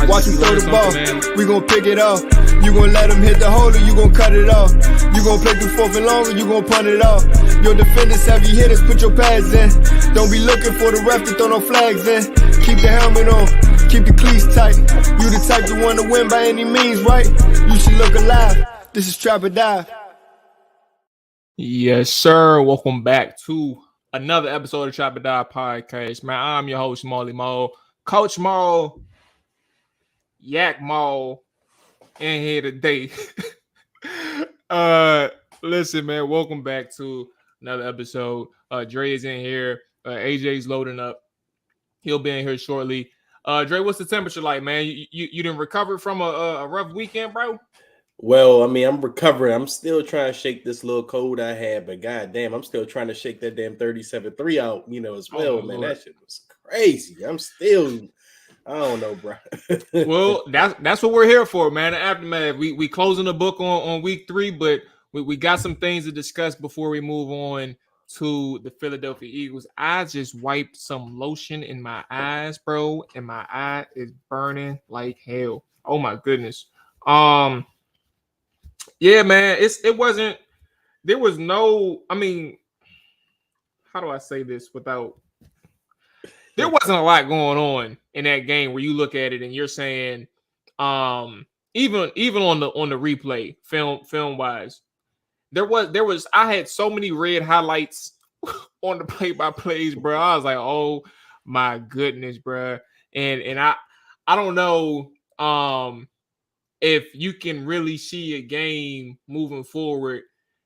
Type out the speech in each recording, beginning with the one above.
Watch him throw the ball, we gon' pick it off. You gon' let him hit the hole or you gon' cut it off. You gon' play through fourth and long or you gon' punt it off. Your defenders, heavy hitters, put your pads in. Don't be looking for the ref to throw no flags in. Keep the helmet on, keep the cleats tight. You the type to want to win by any means, right? You should look alive. This is Trap or Die. Yes, sir. Welcome back to another episode of Trap or Die podcast, man. I'm your host, Mual, Coach Mual, Yak Mual, in here today. Listen, man, welcome back to another episode. Dre is in here. AJ's loading up. He'll be in here shortly. Dre, what's the temperature like, man? You didn't recover from a rough weekend, bro? Well, I mean, I'm recovering. I'm still trying to shake this little cold I had, but goddamn, I'm still trying to shake that damn 37.3 out, as well, man. Lord. That shit was crazy. I'm still, I don't know, bro. Well, that's what we're here for, man. The aftermath. We closing the book on week 3, but we got some things to discuss before we move on to the Philadelphia Eagles. I just wiped some lotion in my eyes, bro, and my eye is burning like hell. Oh my goodness. Yeah, man, there was no, I mean, how do I say this without, there wasn't a lot going on in that game where you look at it and you're saying, even on the replay, film wise, there was, I had so many red highlights on the play-by-plays, bro. I was like, oh my goodness, bro. And I don't know, if you can really see a game moving forward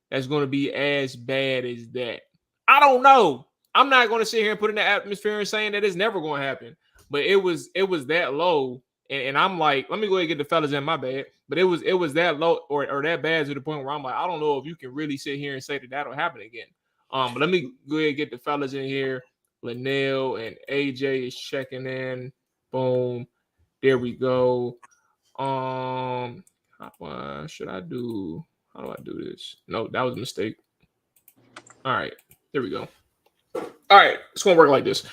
that's going to be as bad as that. I don't know. I'm not going to sit here and put in the atmosphere and saying that it's never going to happen. But it was that low. And I'm like, let me go ahead and get the fellas in, my bad. But it was that low or that bad to the point where I'm like, I don't know if you can really sit here and say that that'll happen again. But let me go ahead and get the fellas in here. Linnell and AJ is checking in. Boom. There we go. How do I do this? No, that was a mistake. All right, there we go. All right, it's gonna work like this.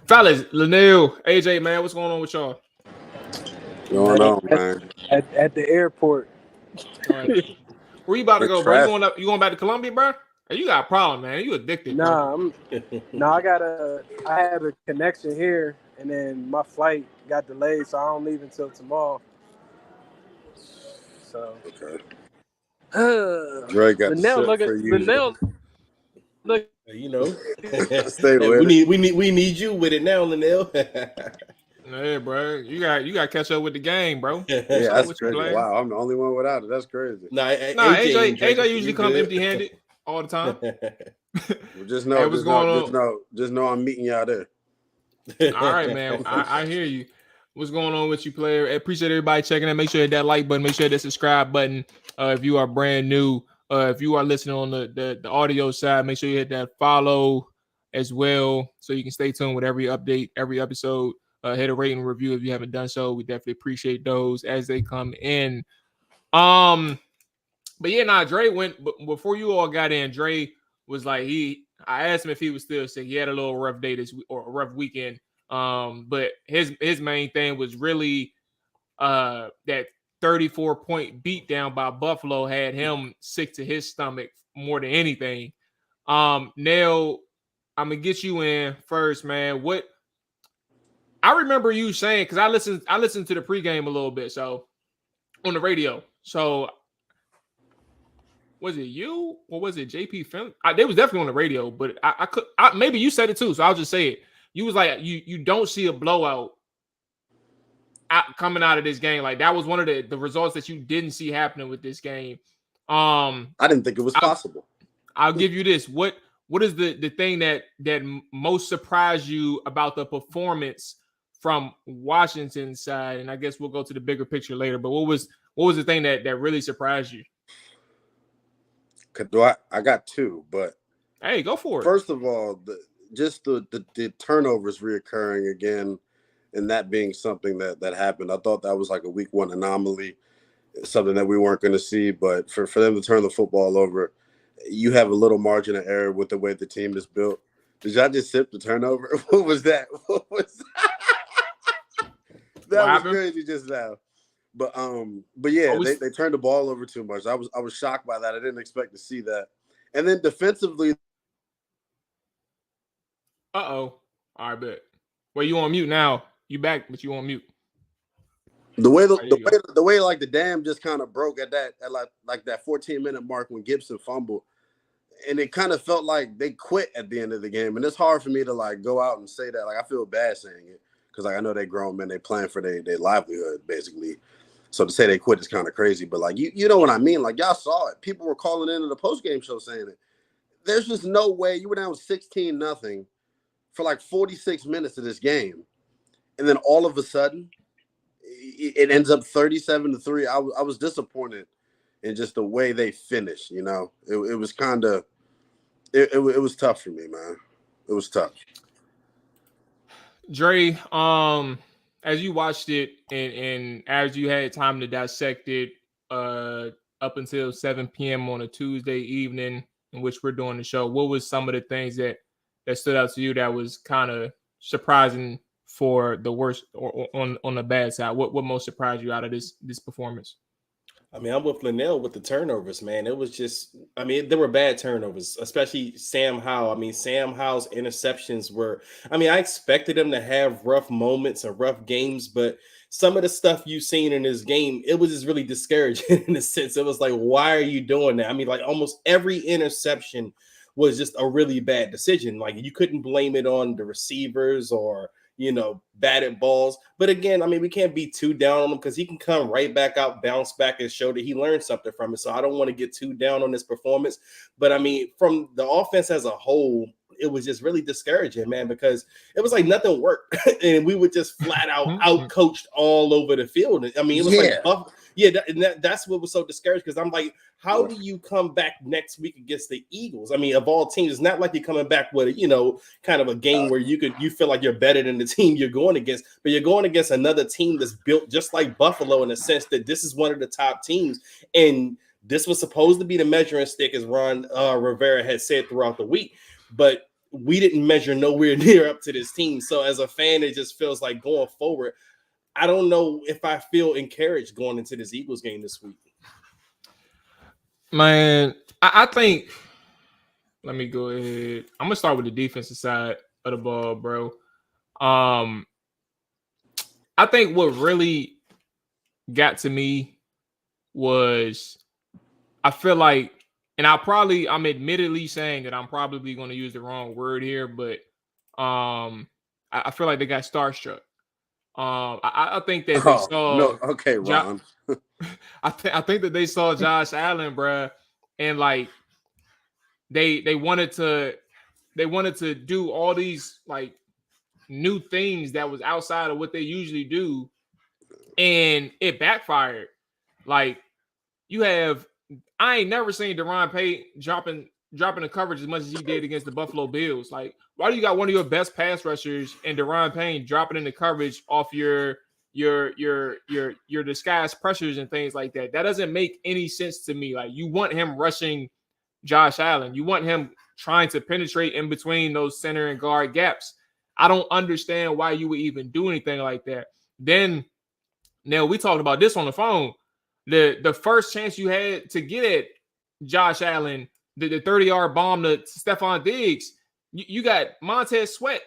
Fellas, Linnell, AJ, man, what's going on with y'all? Going on, man? At the airport. All right. Where you about to go, bro? You going back to Columbia, bro? Hey, you got a problem, man. You addicted, bro. I had a connection here, and then my flight got delayed, so I don't leave until tomorrow. So okay. Dre got Linnell, look You know, Stay with we need you with it now, Linnell. Yeah, bro. You got to catch up with the game, bro. Yeah, Catch up that's with your crazy. player. Wow, I'm the only one without it. That's crazy. Nah, Nah, AJ AJ usually come empty-handed all the time. Well, just Hey, know, what's going on? just know I'm meeting y'all there. All right, man. I hear you. What's going on with you, player? I appreciate everybody checking in. Make sure you hit that like button. Make sure you hit that subscribe button. If you are brand new, if you are listening on the audio side, make sure you hit that follow as well, so you can stay tuned with every update, every episode. Hit a rating review if you haven't done so. We definitely appreciate those as they come in. But yeah, Dre went before you all got in. Dre was like I asked him if he was still sick. He had a little rough day or a rough weekend. But his main thing was really that 34-point beatdown by Buffalo had him sick to his stomach more than anything. Nell, I'm gonna get you in first, man. What I remember you saying, because I listened to the pregame a little bit, so on the radio. So was it you or was it JP Finley? They was definitely on the radio, but I could maybe you said it too, so I'll just say it. You was like you don't see a blowout coming out of this game. Like that was one of the results that you didn't see happening with this game. I didn't think it was possible. I'll give you this. What is the thing that most surprised you about the performance from Washington's side? And I guess we'll go to the bigger picture later. But what was the thing that really surprised you? I got two, but hey, go for it. First of all, the turnovers reoccurring again, and that being something that happened. I thought that was like a week one anomaly, something that we weren't going to see. But for them to turn the football over, you have a little margin of error with the way the team is built. Did y'all just sip the turnover? What was that? What was that? Was crazy just now. But yeah, they turned the ball over too much. I was shocked by that. I didn't expect to see that. And then defensively. All right, bet. Well, you on mute now. You back, but you on mute. The way like the dam just kind of broke at that like that 14-minute mark when Gibson fumbled, and it kind of felt like they quit at the end of the game. And it's hard for me to like go out and say that. Like I feel bad saying it because like I know they grown men, they playing for their livelihood basically. So to say they quit is kind of crazy, but like you know what I mean. Like y'all saw it. People were calling into the post-game show saying it. There's just no way you were down 16-0 for like 46 minutes of this game, and then all of a sudden it ends up 37-3. I was disappointed in just the way they finished. You know, it was kind of it was tough for me, man. It was tough. Dre, as you watched it and as you had time to dissect it, up until 7 p.m. on a Tuesday evening in which we're doing the show, what was some of the things that stood out to you that was kind of surprising for the worst or on the bad side? What most surprised you out of this performance? I mean, I'm with Linnell with the turnovers, man. It was just, I mean, there were bad turnovers, especially Sam Howell. I mean, Sam Howell's interceptions were, I mean, I expected him to have rough moments and rough games, but some of the stuff you've seen in this game, it was just really discouraging in a sense. It was like, why are you doing that? I mean, like almost every interception was just a really bad decision. Like you couldn't blame it on the receivers or, you know, batted balls. But again, I mean, we can't be too down on him because he can come right back out, bounce back, and show that he learned something from it. So I don't want to get too down on this performance. But I mean, from the offense as a whole, it was just really discouraging, man, because it was like nothing worked. And we were just flat out coached all over the field. I mean, it was that's what was so discouraged because I'm like, how do you come back next week against the Eagles? I mean, of all teams, it's not like you're coming back with, you know, kind of a game where you feel like you're better than the team you're going against, but you're going against another team that's built just like Buffalo in the sense that this is one of the top teams. And this was supposed to be the measuring stick, as Ron Rivera had said throughout the week, but we didn't measure nowhere near up to this team. So as a fan, it just feels like going forward, I don't know if I feel encouraged going into this Eagles game this week. Man, I think, let me go ahead. I'm going to start with the defensive side of the ball, bro. I think what really got to me was, I feel like, and I'm admittedly saying that I'm probably going to use the wrong word here, but I feel like they got starstruck. I think that they Oh saw no, okay, Ron. I think that they saw Josh Allen, bruh, and like they wanted to do all these like new things that was outside of what they usually do, and it backfired. Like I ain't never seen Deron Payne dropping the coverage as much as he did against the Buffalo Bills. Like, why do you got one of your best pass rushers and Deron Payne dropping in the coverage off your disguised pressures and things like that? That doesn't make any sense to me. Like, you want him rushing Josh Allen. You want him trying to penetrate in between those center and guard gaps. I don't understand why you would even do anything like that. Then, now we talked about this on the phone. The first chance you had to get at Josh Allen, the 30-yard bomb to Stephon Diggs, you got Montez Sweat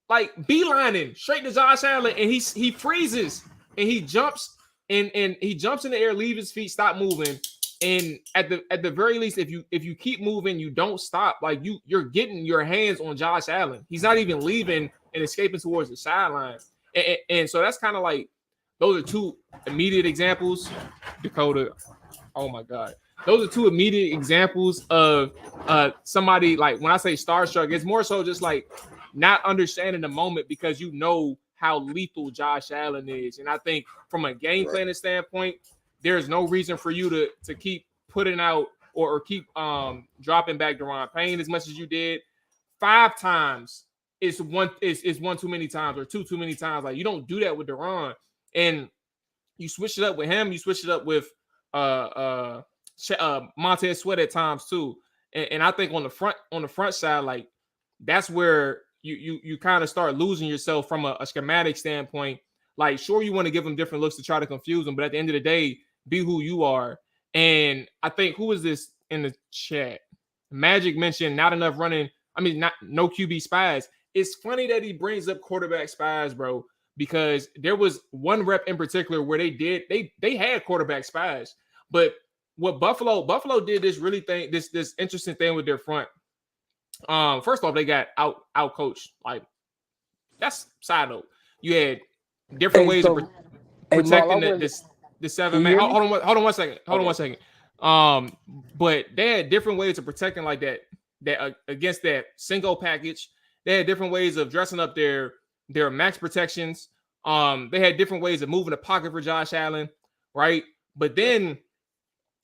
like beelining straight to Josh Allen, and he freezes and he jumps and he jumps in the air, leave his feet, stop moving. And at the very least, if you keep moving, you don't stop. Like you're getting your hands on Josh Allen. He's not even leaving and escaping towards the sideline. And so that's kind of like, those are two immediate examples. Dakota, oh my God. Those are two immediate examples of somebody, like, when I say starstruck, it's more so just like not understanding the moment because you know how lethal Josh Allen is. And I think from a game planning standpoint, there's no reason for you to keep putting out or keep dropping back Deron Payne as much as you did. 5 times is one too many times, or two too many times. Like, you don't do that with Deron. And you switch it up with him. You switch it up with Montez Sweat at times too. And I think on the front side, like, that's where you kind of start losing yourself from a schematic standpoint. Like, sure, you want to give them different looks to try to confuse them, but at the end of the day, be who you are. And I think, who is this in the chat? Magic mentioned not enough running. I mean, no QB spies. It's funny that he brings up quarterback spies, bro, because there was one rep in particular where they had quarterback spies. But what Buffalo did this interesting thing with their front. First off, they got out coached. Like, that's side note. You had different ways of protecting the 7 man. Hold on one second. But they had different ways of protecting like that against that single package. They had different ways of dressing up their max protections. They had different ways of moving the pocket for Josh Allen, right? But then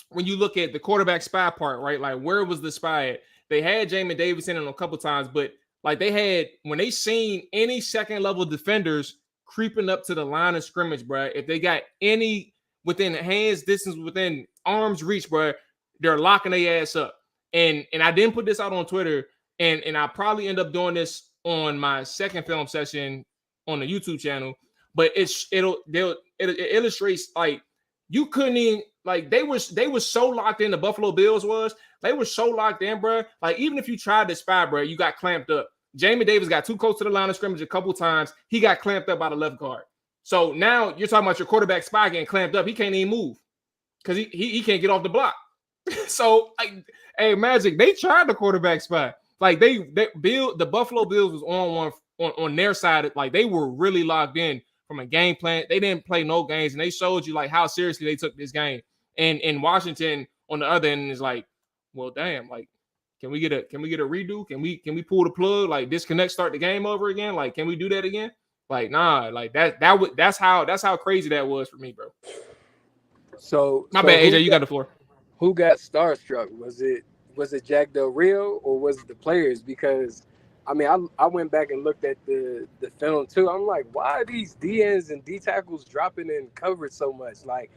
when you look at the quarterback spy part, right? Like, where was the spy at? They had Jamin Davis in a couple times, but like, when they seen any second level defenders creeping up to the line of scrimmage, bro, if they got any within hands distance, within arm's reach, bro, they're locking their ass up. And I didn't put this out on Twitter, and I'll probably end up doing this on my second film session on the YouTube channel, but it illustrates, like, you couldn't even, like, they were so locked in, the Buffalo Bills they were so locked in, bro. Like, even if you tried to spy, bro, you got clamped up. Jamin Davis got too close to the line of scrimmage a couple times. He got clamped up by the left guard. So now you're talking about your quarterback spy getting clamped up. He can't even move because he can't get off the block. So, like, hey, Magic, they tried the quarterback spy. Like, the Buffalo Bills was on their side. Like, they were really locked in from a game plan. They didn't play no games, and they showed you, like, how seriously they took this game. And in Washington, on the other end, is like, well, damn, like, can we get a redo? Can we pull the plug? Like, disconnect, start the game over again? Like, can we do that again? Like, nah, like that's how crazy that was for me, bro. So my bad, AJ, you got the floor. Who got starstruck? Was it Jack Del Rio, or was it the players? Because I mean, I went back and looked at the film too. I'm like, why are these DNs and D tackles dropping in coverage so much? Like,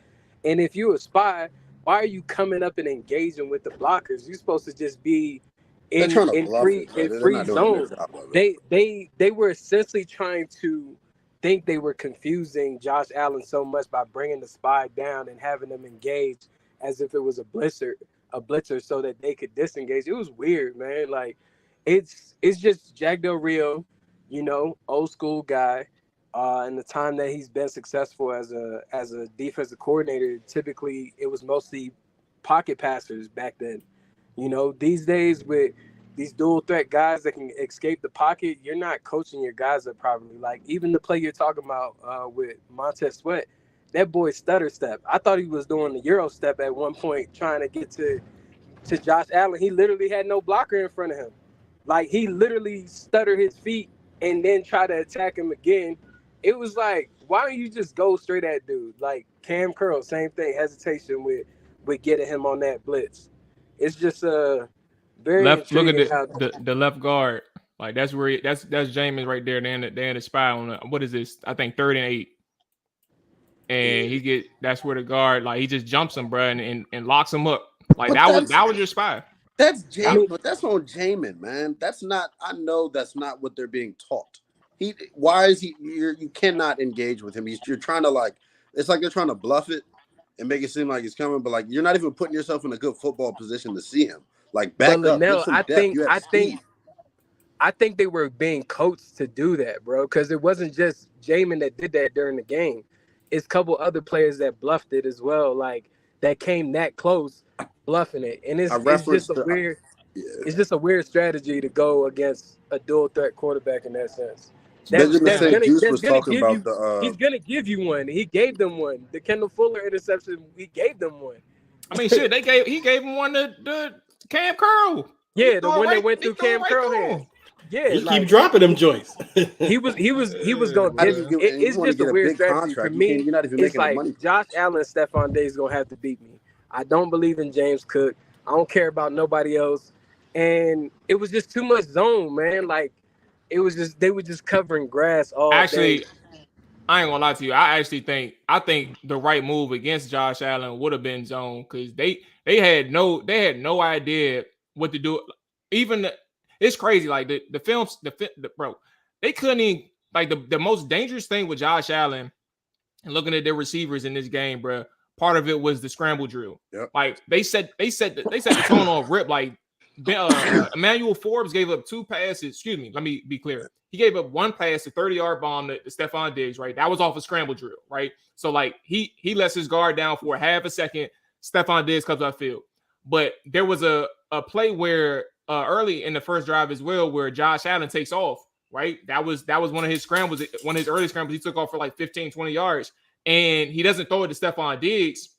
and if you a spy, why are you coming up and engaging with the blockers? You're supposed to just be in free zone. They were essentially trying to think they were confusing Josh Allen so much by bringing the spy down and having them engage as if it was a blitzer so that they could disengage. It was weird, man. Like, it's just Jack Del Rio, old school guy. And the time that he's been successful as a defensive coordinator, typically it was mostly pocket passers back then. You know, these days with these dual threat guys that can escape the pocket, you're not coaching your guys up properly. Like even the play you're talking about with Montez Sweat, that boy stutter step. I thought he was doing the Euro step at one point, trying to get to Josh Allen. He literally had no blocker in front of him. Like he literally stuttered his feet and then try to attack him again. It was like, why don't you just go straight at dude? Like Cam Curl, same thing, hesitation with getting him on that blitz. It's just very left. Look intriguing at the left guard. Like that's where that's Jameis right there. They're in the spy on what is this? I think 3rd and 8. And that's where the guard, like he just jumps him, bro, and locks him up. Like that was your spy. That's Jamin, but that's on Jamin, man. That's not. I know that's not what they're being taught. Why is he? You cannot engage with him. You're trying to like. It's like they're trying to bluff it and make it seem like he's coming, but like you're not even putting yourself in a good football position to see him. Like back up. Get some depth. I think they were being coached to do that, bro. Because it wasn't just Jamin that did that during the game. It's a couple other players that bluffed it as well, like that came that close, bluffing it, and it's just a weird strategy to go against a dual threat quarterback in that sense. He's gonna give you one. He gave them one. The Kendall Fuller interception, he gave them one. I mean, shit, he gave him one to Cam Curl. Yeah, the one that went through Cam Curl hands. Yeah, he keep dropping them joints. he was going to give you. It's just a weird strategy for me. You're not even it's making like money. Josh Allen and Stephon Diggs going to have to beat me. I don't believe in James Cook. I don't care about nobody else. And it was just too much zone, man. Like it was just they were just covering grass all day. I ain't gonna lie to you. I think the right move against Josh Allen would have been zone because they had no idea what to do. Even it's crazy. Like the films, bro, they couldn't even like the most dangerous thing with Josh Allen and looking at their receivers in this game, bro. Part of it was the scramble drill. Yep. Like they set the tone on rip. Like Emmanuel Forbes gave up 2 passes. Excuse me. Let me be clear. He gave up 1 pass, a 30-yard bomb to Stephon Diggs. Right, that was off a scramble drill. Right, so like he lets his guard down for a half a second. Stephon Diggs comes upfield, but there was a play where. Early in the first drive as well, where Josh Allen takes off, right? That was one of his scrambles, one of his early scrambles. He took off for like 15, 20 yards, and he doesn't throw it to Stephon Diggs,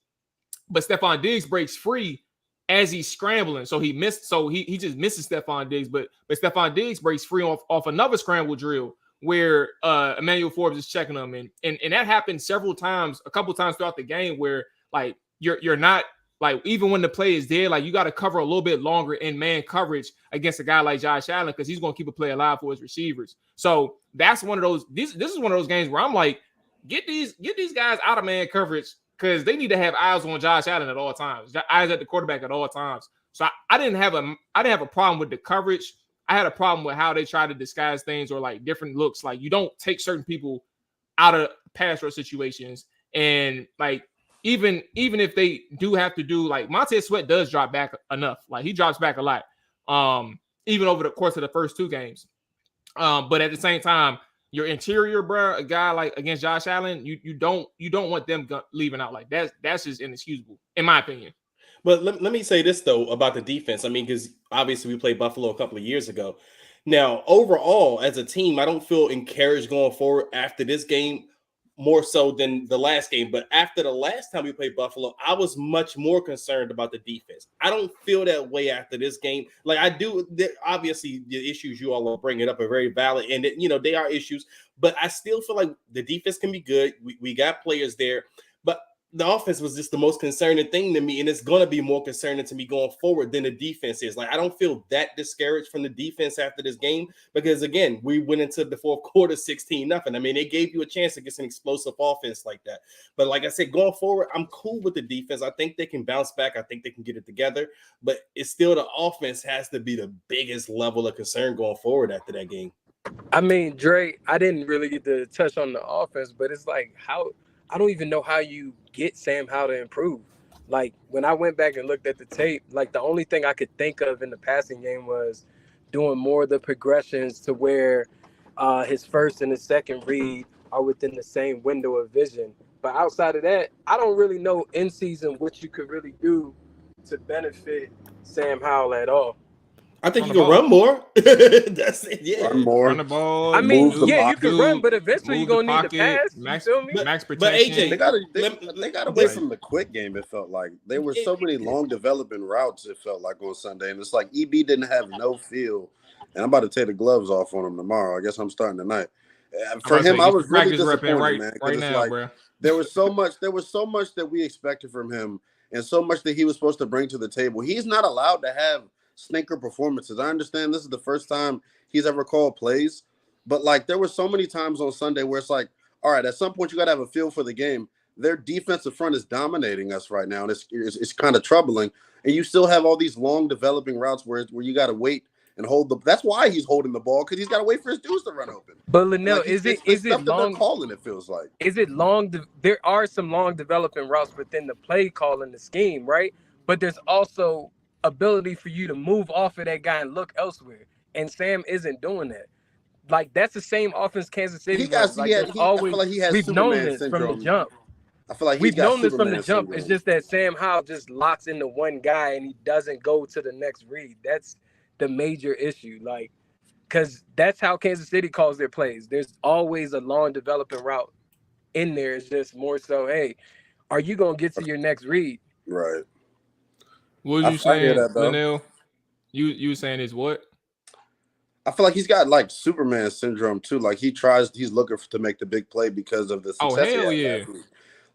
but Stephon Diggs breaks free as he's scrambling. So he missed, so he just misses Stephon Diggs, but Stephon Diggs breaks free off another scramble drill where Emmanuel Forbes is checking him, and that happened several times, a couple times throughout the game where like you're not. Like, even when the play is there, like, you got to cover a little bit longer in man coverage against a guy like Josh Allen because he's going to keep a play alive for his receivers. So that's one of those. This is one of those games where I'm like, get these guys out of man coverage because they need to have eyes on Josh Allen at all times, eyes at the quarterback at all times. So I didn't have a problem with the coverage. I had a problem with how they try to disguise things or like different looks. Like, you don't take certain people out of pass rush situations, and like. Even if they do have to do like Montez Sweat does drop back enough, like he drops back a lot, even over the course of the first 2 games. But at the same time, your interior, bro, a guy like against Josh Allen, you don't want them leaving out like that's just inexcusable in my opinion. But let me say this though about the defense. I mean, because obviously we played Buffalo a couple of years ago. Now, overall, as a team, I don't feel encouraged going forward after this game. More so than the last game. But after the last time we played Buffalo, I was much more concerned about the defense. I don't feel that way after this game. Like I do, obviously the issues you all are bringing up are very valid. And, they are issues. But I still feel like the defense can be good. We got players there. But the offense was just the most concerning thing to me. And it's going to be more concerning to me going forward than the defense is. Like, I don't feel that discouraged from the defense after this game because, again, we went into the fourth quarter 16-0. I mean, they gave you a chance to get an explosive offense like that. But like I said, going forward, I'm cool with the defense. I think they can bounce back. I think they can get it together. But it's still the offense has to be the biggest level of concern going forward after that game. I mean, Dre, I didn't really get to touch on the offense, but it's like I don't even know how you get Sam Howell to improve. Like, when I went back and looked at the tape, like, the only thing I could think of in the passing game was doing more of the progressions to where his first and his second read are within the same window of vision. But outside of that, I don't really know in season what you could really do to benefit Sam Howell at all. I think Run you the can run more. That's it. Yeah. Run more. Run the ball. I mean, Move the yeah, you pocket. can run, but eventually move you're the gonna need to pocket, pass. You feel me? max But protection. AJ, They got away this- from the quick game. It felt like there were so many long developing routes. It felt like on Sunday, and it's like EB didn't have no feel. And I'm about to take the gloves off on him tomorrow. I guess I'm starting tonight. For I'm about to him, say, I get was your really practice rep in disappointed, man. right Because it's now, like bro. there was so much that we expected from him, and so much that he was supposed to bring to the table. He's not allowed to have stinker performances. I understand this is the first time he's ever called plays, but like there were so many times on Sunday where it's like, all right, at some point you got to have a feel for the game. Their defensive front is dominating us right now, and it's kind of troubling. And you still have all these long developing routes where you got to wait and hold the. That's why he's holding the ball, because he's got to wait for his dudes to run open. But Linnell, Like, is it's it stuff that they're long? calling? It feels like. Is it long? There are some long developing routes within the play call and the scheme, right? But there's also ability for you to move off of that guy and look elsewhere. And Sam isn't doing that. Like that's the same offense Kansas City runs. Like there's I always feel like he has we've known Superman this from the syndrome. jump. I feel like We've known this from the Superman jump. syndrome. It's just that Sam Howell just locks into one guy and he doesn't go to the next read. That's the major issue. Like, because that's how Kansas City calls their plays. There's always a long developing route in there. It's just more so, hey, are you gonna get to your next read? Right. What was you I hear saying, that, though. Linnell? You saying is what? I feel like he's got like Superman syndrome too. Like he's looking to make the big play because of the success. Oh, hell he had yeah. last week.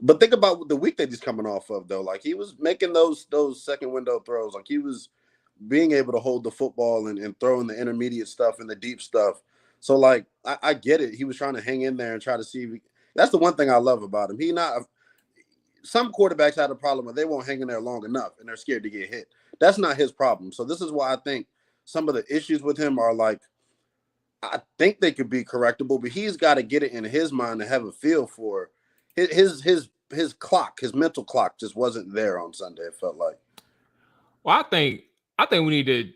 But think about the week that he's coming off of though. Like he was making those second window throws. Like he was being able to hold the football and throw in the intermediate stuff and the deep stuff. So like I get it. He was trying to hang in there and try to see. That's the one thing I love about him. Some quarterbacks had a problem where they won't hang in there long enough and they're scared to get hit. That's not his problem. So this is why I think some of the issues with him are like, I think they could be correctable, but he's got to get it in his mind and have a feel for his clock. His mental clock just wasn't there on Sunday. It felt like. Well, I think we need to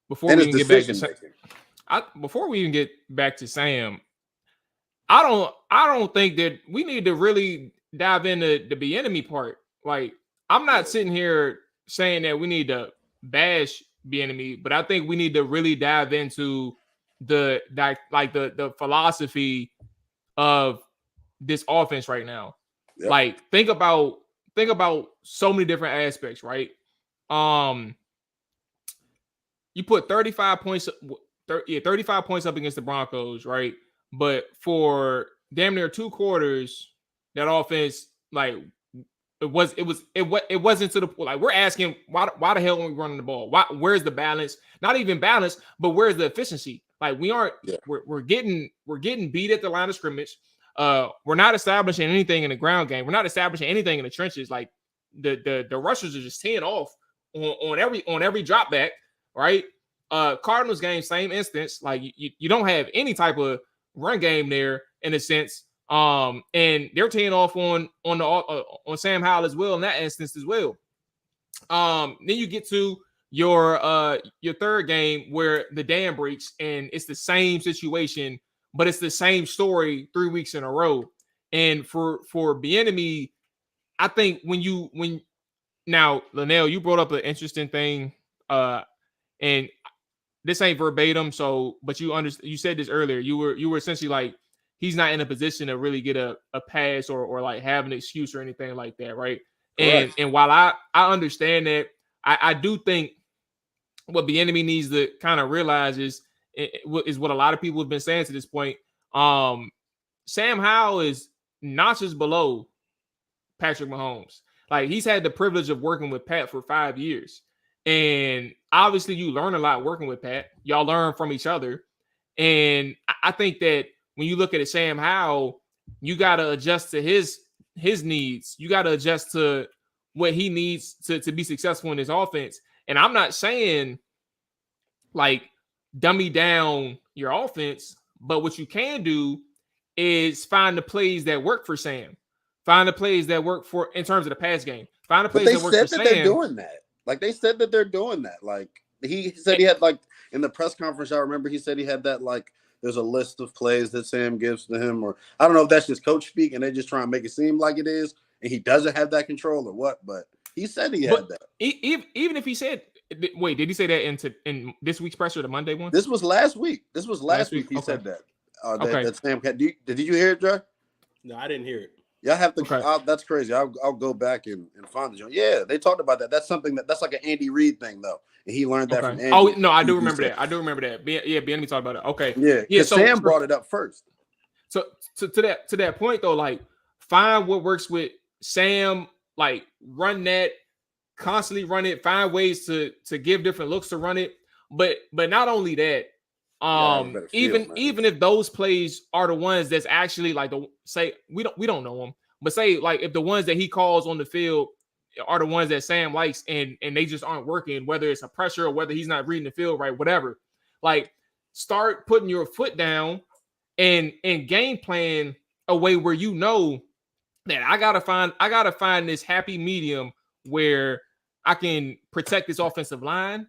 before we even get back to Sam. I don't think that we need to really dive into the Bieniemy part. Like, I'm not sitting here saying that we need to bash Bieniemy, but I think we need to really dive into the philosophy of this offense right now. Yep. Like, think about so many different aspects, right? You put 35 points up against the Broncos, right? But for damn near 2 quarters, that offense, like, it wasn't to the point. Like, we're asking why the hell are we running the ball? Where's the balance? Not even balance, but where's the efficiency? Like, we aren't. Yeah. We're getting beat at the line of scrimmage. We're not establishing anything in the ground game. We're not establishing anything in the trenches. Like, the rushers are just teeing off on every drop back, right? Cardinals game, same instance. Like, you don't have any type of run game there in a sense. And they're teeing off on Sam Howell as well in that instance as well. Then you get to your third game where the dam breaks and it's the same situation, but it's the same story 3 weeks in a row. And for Bieniemy, I think when now, Linnell, you brought up an interesting thing, and this ain't verbatim, but you said this earlier. You were essentially like, he's not in a position to really get a pass or like have an excuse or anything like that, right? Correct. And while I understand that, I do think what Bieniemy needs to kind of realize is what a lot of people have been saying to this point. Sam Howell is notches below Patrick Mahomes. Like, he's had the privilege of working with Pat for 5 years. And obviously you learn a lot working with Pat. Y'all learn from each other. And I think that when you look at Sam Howell, you got to adjust to his needs. You got to adjust to what he needs to be successful in his offense. And I'm not saying, like, dummy down your offense, but what you can do is find the plays that work for Sam. Find the plays that work for in terms of the pass game. Find the plays that work for Sam. They're doing that. Like, they said that they're doing that. Like, he said he had, like, in the press conference, I remember he said he had that, like, there's a list of plays that Sam gives to him, or I don't know if that's just coach speak and they just try and make it seem like it is, and he doesn't have that control or what, but he said he had that. Even if he said, Wait, did he say that in this week's presser, the Monday one? This was last week. Last week he said that. That Sam did you hear it, Dre? No, I didn't hear it. Yeah, I have to. That's crazy. I'll go back and find the joint. Yeah, they talked about that. That's something that's like an Andy Reid thing though, and he learned that from Andy. Oh no, I do remember that. Bieniemy talked about it. Okay. Yeah. So Sam brought it up first. So to that point though, like find what works with Sam. Like run that, constantly run it. Find ways to give different looks to run it. But not only that. Even if those plays are the ones that's actually like we don't know them, but say like if the ones that he calls on the field are the ones that Sam likes and they just aren't working, whether it's a pressure or whether he's not reading the field right, whatever, like start putting your foot down and game plan a way where you know that I gotta find this happy medium where I can protect this offensive line,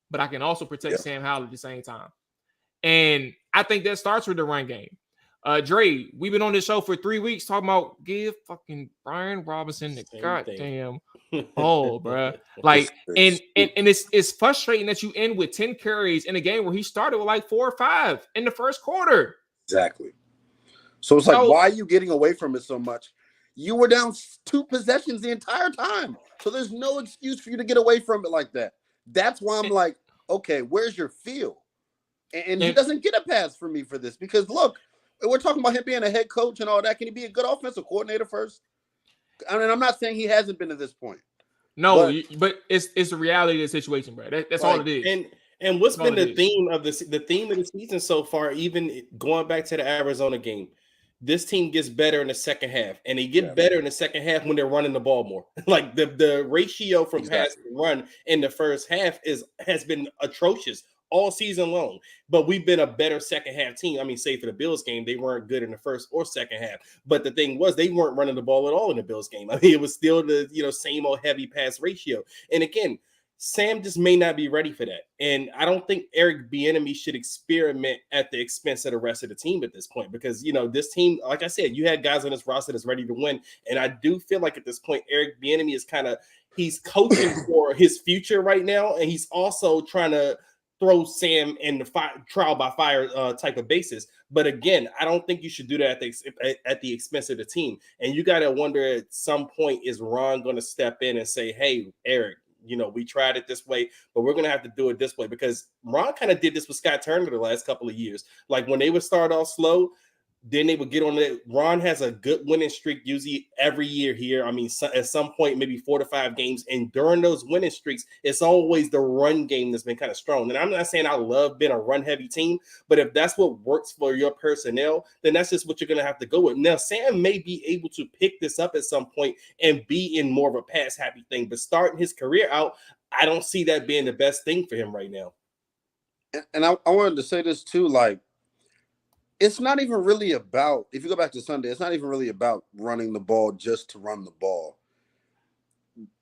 but I can also protect Sam Howell at the same time. And I think that starts with the run game. Dre, we've been on this show for 3 weeks talking about give fucking Brian Robinson the goddamn ball, bro. Like, and it's frustrating that you end with 10 carries in a game where he started with like 4 or 5 in the first quarter. Exactly. So it's like, why are you getting away from it so much? You were down 2 possessions the entire time. So there's no excuse for you to get away from it like that. That's why I'm like, okay, where's your feel? And he doesn't get a pass for me for this because look, we're talking about him being a head coach and all that. Can he be a good offensive coordinator first? I mean, I'm not saying he hasn't been to this point. No, but it's a reality of the situation, bro. That's all it is. And what's been the theme of the season so far? Even going back to the Arizona game, this team gets better in the second half, and they get better in the second half when they're running the ball more. Like the ratio from pass to run in the first half has been atrocious all season long, but we've been a better second half team. I mean, say for the Bills game, they weren't good in the first or second half, but the thing was they weren't running the ball at all in the Bills game. I mean, it was still the same old heavy pass ratio. And again, Sam just may not be ready for that. And I don't think Eric Bieniemy should experiment at the expense of the rest of the team at this point, because this team, like I said, you had guys on this roster that's ready to win, and I do feel like at this point Eric Bieniemy is he's coaching for his future right now, and he's also trying to throw Sam in the trial by fire type of basis. But again, I don't think you should do that at the expense of the team. And you got to wonder at some point, is Ron going to step in and say, hey, Eric, we tried it this way, but we're going to have to do it this way, because Ron kind of did this with Scott Turner the last couple of years. Like when they would start off slow, then they would get on it. Ron has a good winning streak usually every year here. I mean, at some point, maybe 4 to 5 games. And during those winning streaks, it's always the run game that's been kind of strong. And I'm not saying I love being a run-heavy team, but if that's what works for your personnel, then that's just what you're going to have to go with. Now, Sam may be able to pick this up at some point and be in more of a pass-happy thing. But starting his career out, I don't see that being the best thing for him right now. And I wanted to say this too, like, it's not even really about, if you go back to Sunday, it's not even really about running the ball just to run the ball.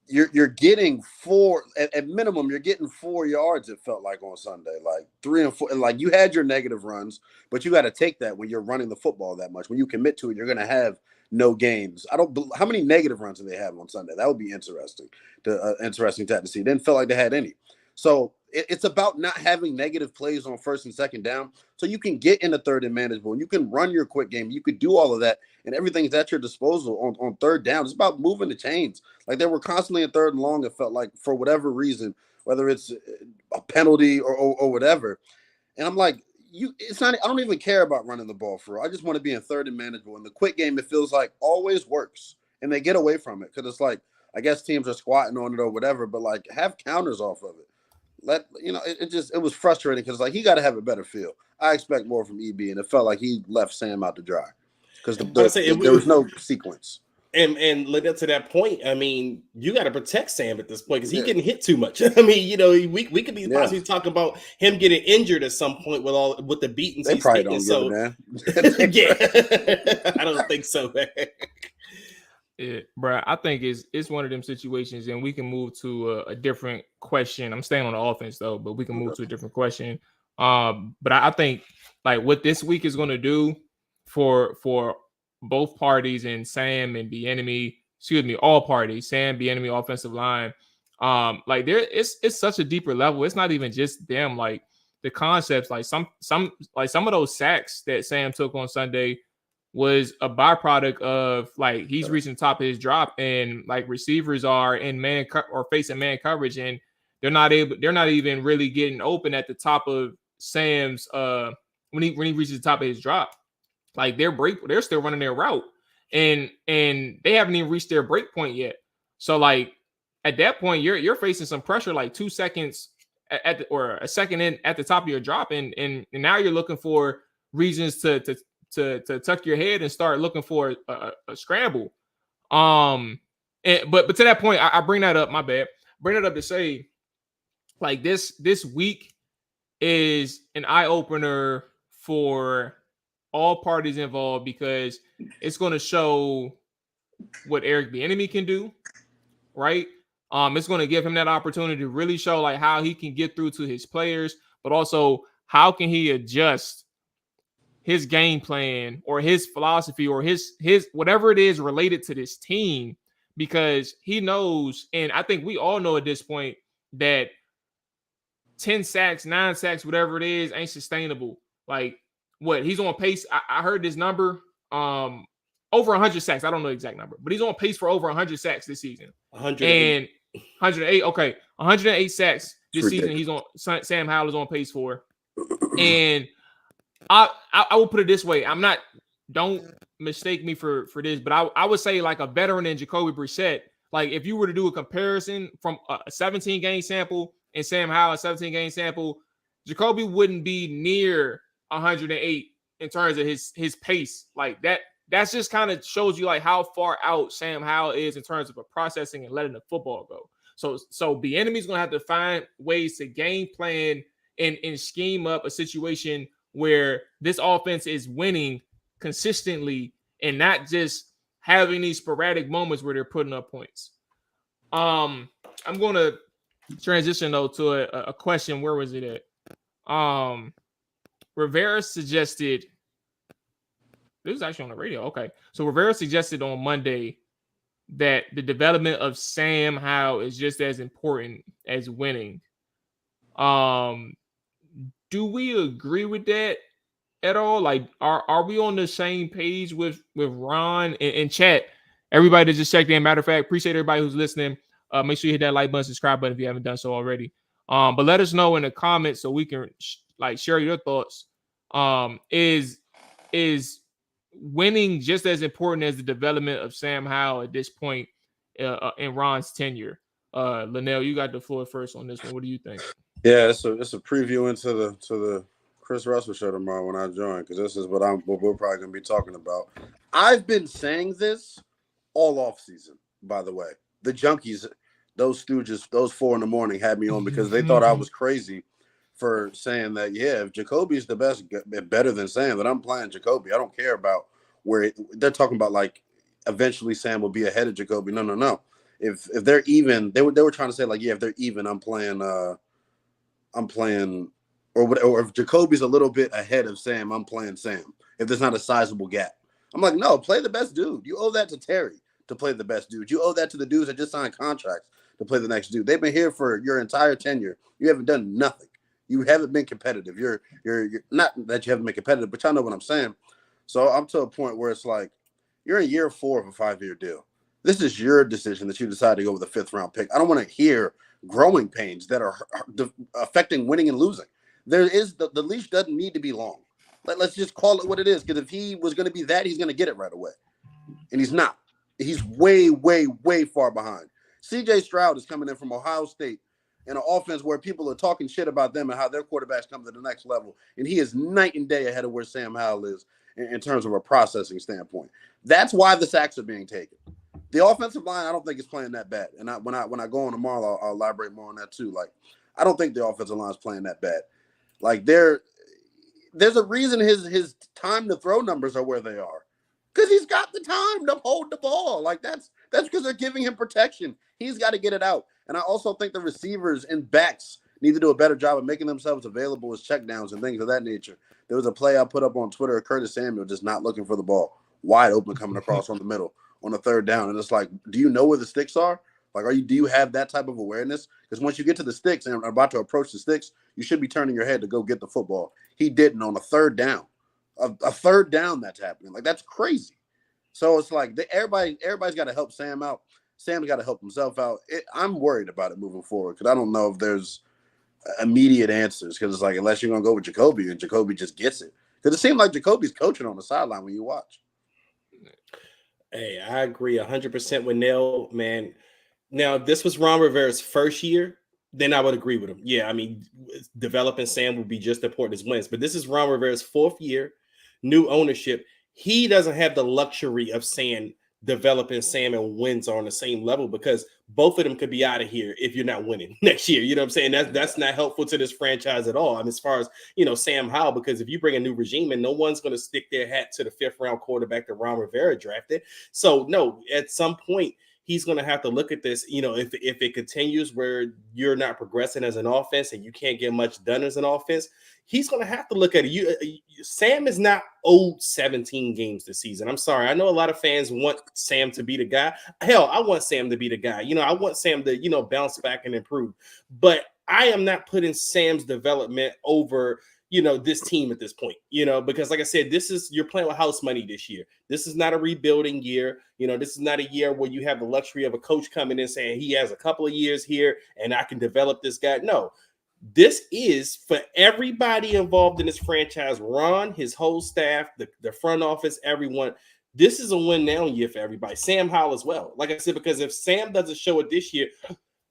You're getting 4 at minimum. You're getting 4 yards. It felt like on Sunday, like 3 and 4. Like you had your negative runs, but you got to take that when you're running the football that much. When you commit to it, you're going to have no gains. How many negative runs did they have on Sunday? That would be interesting. Interesting to see. Didn't feel like they had any. So it's about not having negative plays on first and second down, so you can get in the third and manageable, and you can run your quick game. You could do all of that, and everything's at your disposal on third down. It's about moving the chains. Like they were constantly in third and long, it felt like, for whatever reason, whether it's a penalty or whatever. And I'm like, it's not. I don't even care about running the ball for real. I just want to be in third and manageable. In the quick game, it feels like always works, and they get away from it because it's like, I guess teams are squatting on it or whatever, but like have counters off of it. It was frustrating because like he got to have a better feel. I expect more from EB, and it felt like he left Sam out to dry because there was no sequence. And led up to that point, I mean, you got to protect Sam at this point because he's getting hit too much. I mean, we could be possibly talking about him getting injured at some point with the beatings he's taking. So yeah, I don't think so. Yeah, bro, I think it's one of them situations, and we can move to a different question. I'm staying on the offense though, but we can move to a different question. But I think like what this week is going to do for both parties, and Sam and Bieniemy, all parties, Sam, Bieniemy, offensive line, Like it's such a deeper level. It's not even just them. Like the concepts, like some of those sacks that Sam took on Sunday was a byproduct of like he's reaching the top of his drop, and like receivers are in man or facing man coverage, and they're not even really getting open at the top of Sam's when he reaches the top of his drop. Like they're still running their route, and they haven't even reached their break point yet. So like at that point, you're facing some pressure, like 2 seconds or a second in at the top of your drop, and now you're looking for reasons to tuck your head and start looking for a scramble. But to that point, I bring that up. My bad. Bring it up to say, like this week is an eye opener for all parties involved, because it's going to show what Eric Bieniemy can do, right? It's going to give him that opportunity to really show like how he can get through to his players, but also how can he adjust his game plan or his philosophy or his whatever it is related to this team, because he knows, and I think we all know at this point, that 10 sacks, 9 sacks, whatever it is, ain't sustainable. Like what he's on pace. I heard this number, over 100 sacks. I don't know the exact number, but he's on pace for over 100 sacks this season. 108. 108. Okay, 108 sacks this season. He's on. Sam Howell is on pace for, and I will put it this way. I'm not. Don't mistake me for this, but I would say like a veteran in Jacoby Brissett. Like if you were to do a comparison from a 17 game sample and Sam Howell a 17 game sample, Jacoby wouldn't be near 108 in terms of his pace. Like that's just kind of shows you like how far out Sam Howell is in terms of a processing and letting the football go. So the enemy's gonna have to find ways to game plan and scheme up a situation where this offense is winning consistently and not just having these sporadic moments where they're putting up points. I'm going to transition though to a question. Where was it at? Rivera suggested, this was actually on the radio. Okay. So Rivera suggested on Monday that the development of Sam Howell is just as important as winning. Do we agree with that at all? Like, are we on the same page with Ron and chat? Everybody that just checked in. Matter of fact, appreciate everybody who's listening. Make sure you hit that like button, subscribe button if you haven't done so already. But let us know in the comments so we can share your thoughts. Is winning just as important as the development of Sam Howell at this point in Ron's tenure? Linnell, you got the floor first on this one. What do you think? Yeah, it's a preview into the Chris Russell show tomorrow when I join, because this is what we're probably gonna be talking about. I've been saying this all off season, by the way. The junkies, those stooges, those 4 a.m, had me on because they thought I was crazy for saying that, yeah, if Jacoby's the best, better than Sam, then I'm playing Jacoby. I don't care about where they're talking about, like, eventually Sam will be ahead of Jacoby. No. If they're even, they were trying to say, like, yeah, if they're even, I'm playing, or if Jacoby's a little bit ahead of Sam, I'm playing Sam. If there's not a sizable gap. I'm like, no, play the best dude. You owe that to Terry to play the best dude. You owe that to the dudes that just signed contracts to play the next dude. They've been here for your entire tenure. You haven't done nothing. You haven't been competitive. You're not that you haven't been competitive, but y'all know what I'm saying. So I'm to a point where it's like, you're in year 4 of a 5-year deal. This is your decision that you decide to go with a 5th round pick. I don't want to hear growing pains that are affecting winning and losing. There is the leash doesn't need to be long. Let's just call it what it is. Because if he was going to be that, he's going to get it right away. And he's not. He's way, way, way far behind. CJ Stroud is coming in from Ohio State in an offense where people are talking shit about them and how their quarterbacks come to the next level. And he is night and day ahead of where Sam Howell is in terms of a processing standpoint. That's why the sacks are being taken. The offensive line, I don't think is playing that bad. And when I go on tomorrow, I'll elaborate more on that too. Like, I don't think the offensive line is playing that bad. Like, there's a reason his time to throw numbers are where they are. Because he's got the time to hold the ball. Like, that's because they're giving him protection. He's got to get it out. And I also think the receivers and backs need to do a better job of making themselves available as checkdowns and things of that nature. There was a play I put up on Twitter of Curtis Samuel just not looking for the ball. Wide open coming across on the middle on a 3rd down. And it's like, do you know where the sticks are? Like, do you have that type of awareness? Because once you get to the sticks and are about to approach the sticks, you should be turning your head to go get the football. He didn't on a third down. A third down that's happening. Like, that's crazy. So it's like everybody's got to help Sam out. Sam's got to help himself out. I'm worried about it moving forward because I don't know if there's immediate answers. Because it's like, unless you're going to go with Jacoby and Jacoby just gets it. Because it seemed like Jacoby's coaching on the sideline when you watch. Hey, I agree 100% with Nell, man. Now, if this was Ron Rivera's first year, then I would agree with him. Yeah, I mean, developing Sam would be just as important as wins. But this is Ron Rivera's fourth year, new ownership. He doesn't have the luxury of saying developing Sam and wins are on the same level because both of them could be out of here if you're not winning next year. You know what I'm saying? That's not helpful to this franchise at all. I mean, as far as, Sam Howell, because if you bring a new regime and no one's going to stick their hat to the 5th round quarterback that Ron Rivera drafted. So, no, at some point, he's going to have to look at this, if it continues where you're not progressing as an offense and you can't get much done as an offense, he's going to have to look at it. Sam is not owed 17 games this season. I'm sorry. I know a lot of fans want Sam to be the guy. Hell, I want Sam to be the guy. I want Sam to, bounce back and improve. But I am not putting Sam's development over this team at this point, because like I said, you're playing with house money this year. This is not a rebuilding year. This is not a year where you have the luxury of a coach coming in saying he has a couple of years here and I can develop this guy. No, this is for everybody involved in this franchise, Ron, his whole staff, the front office, everyone. This is a win now year for everybody. Sam Howell as well. Like I said, because if Sam doesn't show it this year,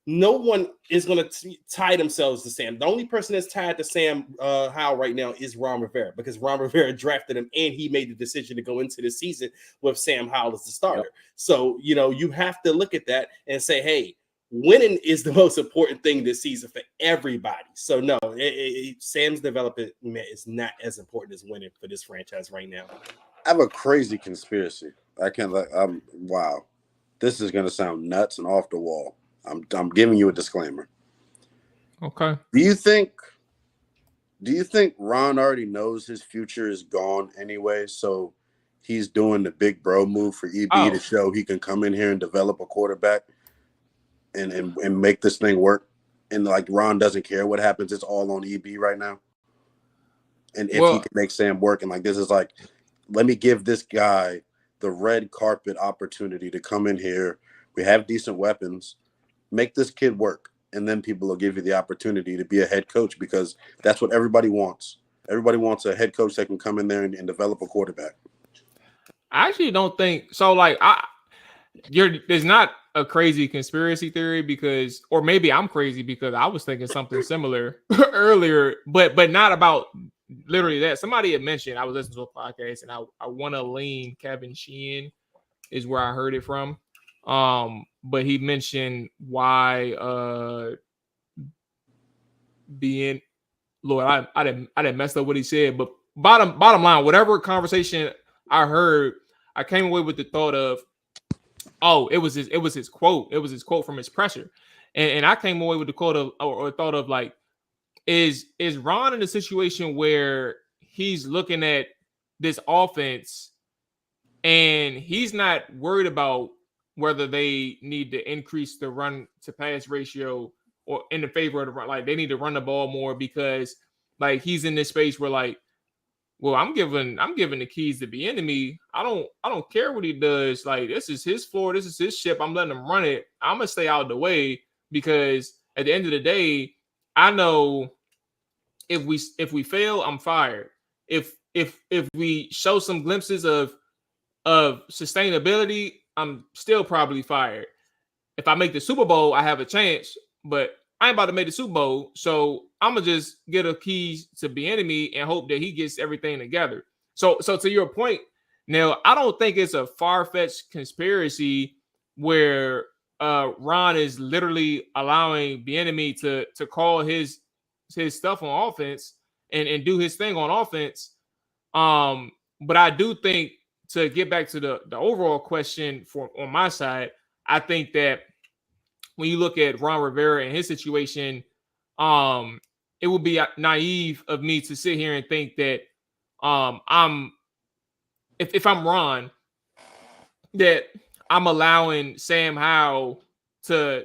no one is going to tie themselves to Sam. The only person that's tied to Sam Howell right now is Ron Rivera because Ron Rivera drafted him and he made the decision to go into the season with Sam Howell as the starter. Yep. So, you have to look at that and say, hey, winning is the most important thing this season for everybody. So, no, Sam's development is not as important as winning for this franchise right now. I have a crazy conspiracy. Wow. This is going to sound nuts and off the wall. I'm giving you a disclaimer. Okay. Do you think Ron already knows his future is gone anyway? So he's doing the big bro move for EB to show he can come in here and develop a quarterback and make this thing work. And like Ron doesn't care what happens. It's all on EB right now. And if he can make Sam work, and like this is like, let me give this guy the red carpet opportunity to come in here. We have decent weapons. Make this kid work, and then people will give you the opportunity to be a head coach because that's what everybody wants. Everybody wants a head coach that can come in there and develop a quarterback. I actually don't think so. Like, there's not a crazy conspiracy theory because, or maybe I'm crazy because I was thinking something similar earlier, but not about literally that. Somebody had mentioned, I was listening to a podcast, and I want to lean Kevin Sheehan is where I heard it from. But he mentioned why being Lord, I didn't mess up what he said, but bottom line, whatever conversation I heard, I came away with the thought of, it was his quote. It was his quote from his presser. And I came away with the quote of or thought of like, is Ron in a situation where he's looking at this offense and he's not worried about whether they need to increase the run to pass ratio or in the favor of the run, like they need to run the ball more because like he's in this space where like, well, I'm giving the keys to the enemy. I don't care what he does. Like this is his floor, this is his ship. I'm letting him run it. I'm gonna stay out of the way because at the end of the day, I know if we fail, I'm fired. If we show some glimpses of sustainability, I'm still probably fired. If I make the Super Bowl, I have a chance, but I ain't about to make the Super Bowl, so I'm gonna just get a keys to the enemy and hope that he gets everything together. So to your point, now I don't think it's a far-fetched conspiracy where Ron is literally allowing the enemy to call his stuff on offense and do his thing on offense. But I do think, to get back to the overall question on my side, I think that when you look at Ron Rivera and his situation, it would be naive of me to sit here and think that if I'm Ron, that I'm allowing Sam Howell to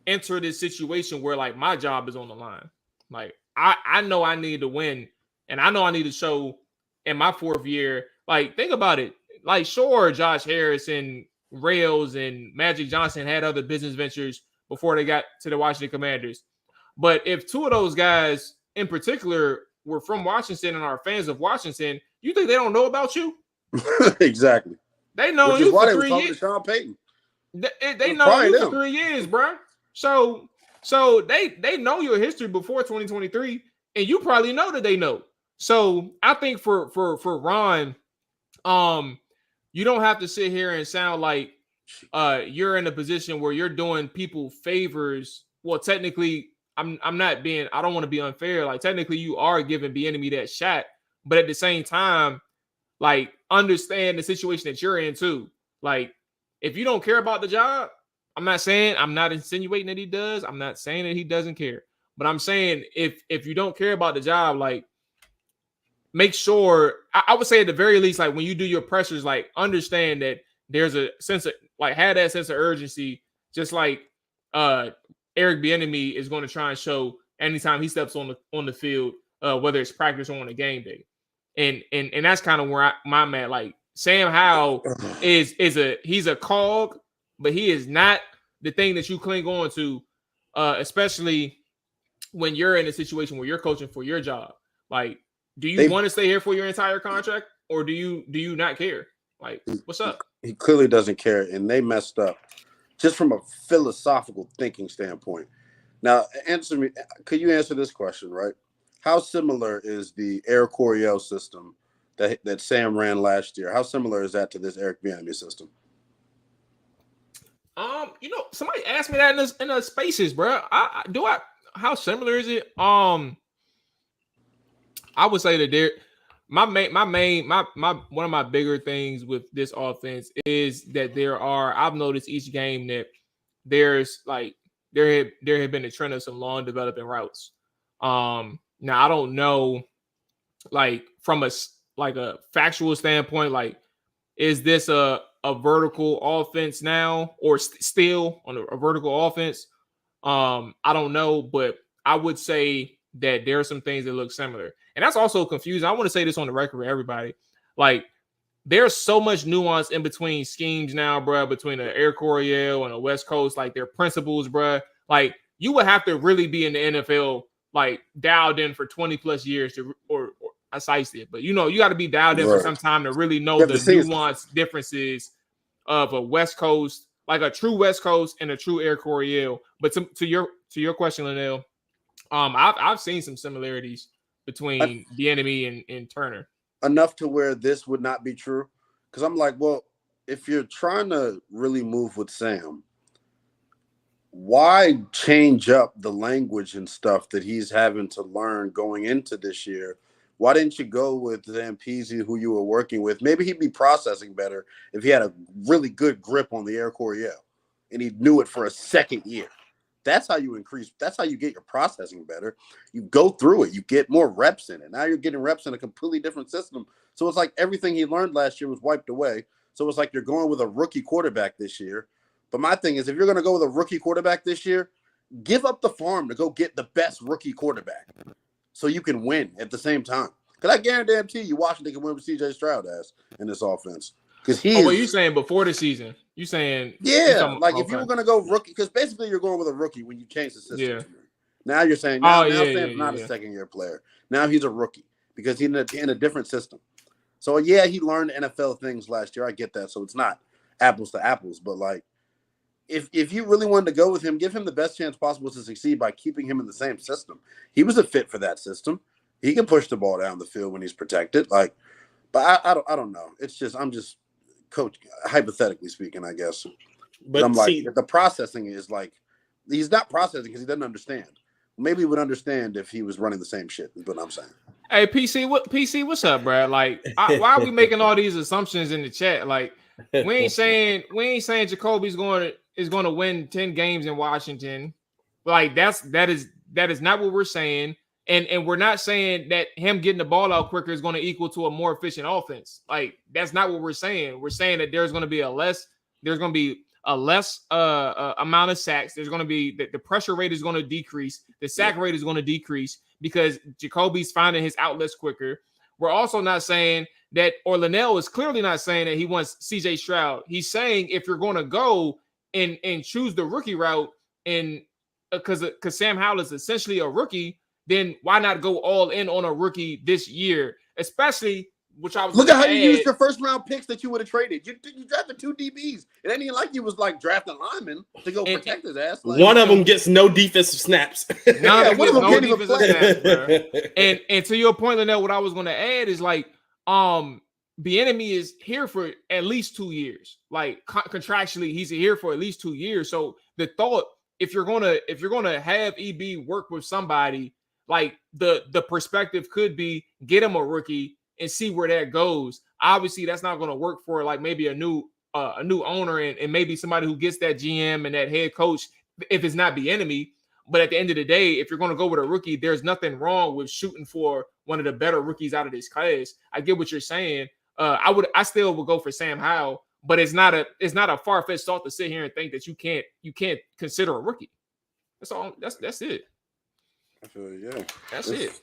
enter this situation where like my job is on the line. Like I know I need to win, and I know I need to show in my 4th year. Like, think about it. Like, sure, Josh Harris and Rails and Magic Johnson had other business ventures before they got to the Washington Commanders. But if 2 of those guys in particular were from Washington and are fans of Washington, you think they don't know about you? Exactly. They know Which you is why for they were 3 talking years. to Sean Payton. They know you for 3 years, bro. So they know your history before 2023, and you probably know that they know. So I think for Ron, you don't have to sit here and sound like you're in a position where you're doing people favors. Well, technically, I don't want to be unfair. Like, technically, you are giving the enemy that shot, but at the same time, like, understand the situation that you're in too. Like, if you don't care about the job, I'm not insinuating that he does. I'm not saying that he doesn't care, but I'm saying if you don't care about the job, like, make sure, I would say at the very least, like, when you do your pressures, like, understand that there's a sense of, like, have that sense of urgency, just like Eric Bieniemy is going to try and show anytime he steps on the field, whether it's practice or on a game day. And that's kind of where I'm at. Like, Sam Howell he's a cog, but he is not the thing that you cling on to, especially when you're in a situation where you're coaching for your job. Like, do you want to stay here for your entire contract, or do you not care? Like, what's up? He clearly doesn't care, and they messed up just from a philosophical thinking standpoint. Now, answer me. Could you answer this question, right? How similar is the Air Coryell system that Sam ran last year? How similar is that to this Eric Bieniemy system? Somebody asked me that in the spaces, bro. How similar is it? I would say that one of my bigger things with this offense is that I've noticed each game that there's like there have been a trend of some long developing routes. Now I don't know, like, from a factual standpoint, like, is this a vertical offense now, or still on a vertical offense? I don't know, but I would say that there are some things that look similar. And that's also confusing. I want to say this on the record for everybody. Like, there's so much nuance in between schemes now, bro, between the Air Coryell and the West Coast, like, their principles, bro. Like, you would have to really be in the NFL, like, dialed in for 20 plus years or I sized it, but you got to be dialed in for some time to really know the nuanced differences of a West Coast, like a true West Coast and a true Air Coryell. But to your question, Linnell, I've seen some similarities between the enemy and Turner. Enough to where this would not be true. Because I'm like, well, if you're trying to really move with Sam, why change up the language and stuff that he's having to learn going into this year? Why didn't you go with Zampese, who you were working with? Maybe he'd be processing better if he had a really good grip on the Air Coryell and he knew it for a second year. That's how you increase. That's how you get your processing better. You go through it. You get more reps in it. Now you're getting reps in a completely different system. So it's like everything he learned last year was wiped away. So it's like you're going with a rookie quarterback this year. But my thing is, if you're going to go with a rookie quarterback this year, give up the farm to go get the best rookie quarterback so you can win at the same time. Because I guarantee you Washington can win with C.J. Stroud ass in this offense. Because you saying before the season? You saying if you were going to go rookie, because basically you're going with a rookie when you change the system. Yeah. Now you're saying Sam's not a second-year player. Now he's a rookie because he's in a different system. So, yeah, he learned NFL things last year. I get that. So it's not apples to apples. But, like, if you really wanted to go with him, give him the best chance possible to succeed by keeping him in the same system. He was a fit for that system. He can push the ball down the field when he's protected. Like, but I don't know. It's just I'm just coach hypothetically speaking, I guess. But I'm like, the processing is like he's not processing because he doesn't understand. Maybe he would understand if he was running the same shit. Is what I'm saying. Hey, PC, what's up, bro? Like, why are we making all these assumptions in the chat? Like, we ain't saying Jacoby's going to win 10 games in Washington. Like, that is not what we're saying. And we're not saying that him getting the ball out quicker is going to equal to a more efficient offense. Like, that's not what we're saying. We're saying that there's going to be a less amount of sacks. There's going to be the pressure rate is going to decrease. The sack rate is going to decrease because Jacoby's finding his outlets quicker. We're also not saying that, or Linnell is clearly not saying that he wants CJ Stroud. He's saying if you're going to go and choose the rookie route, and because Sam Howell is essentially a rookie, then why not go all in on a rookie this year? Especially, which I was look at how you used your first round picks that you would have traded. You drafted 2 DBs. It ain't even like you was like drafting linemen to go protect his ass. Like, one of them gets no defensive snaps. None of them gets no defensive snaps, bro. And to your point, Linnell, what I was going to add is like, the enemy is here for at least 2 years. Like contractually, he's here for at least 2 years. So the thought, if you're gonna have EB work with somebody, like the perspective could be get him a rookie and see where that goes. Obviously, that's not going to work for like maybe a new owner and maybe somebody who gets that GM and that head coach if it's not the enemy. But at the end of the day, if you're going to go with a rookie, there's nothing wrong with shooting for one of the better rookies out of this class. I get what you're saying. I still would go for Sam Howell, but it's not a far-fetched thought to sit here and think that you can't consider a rookie. That's all. That's it. I feel it. That's it.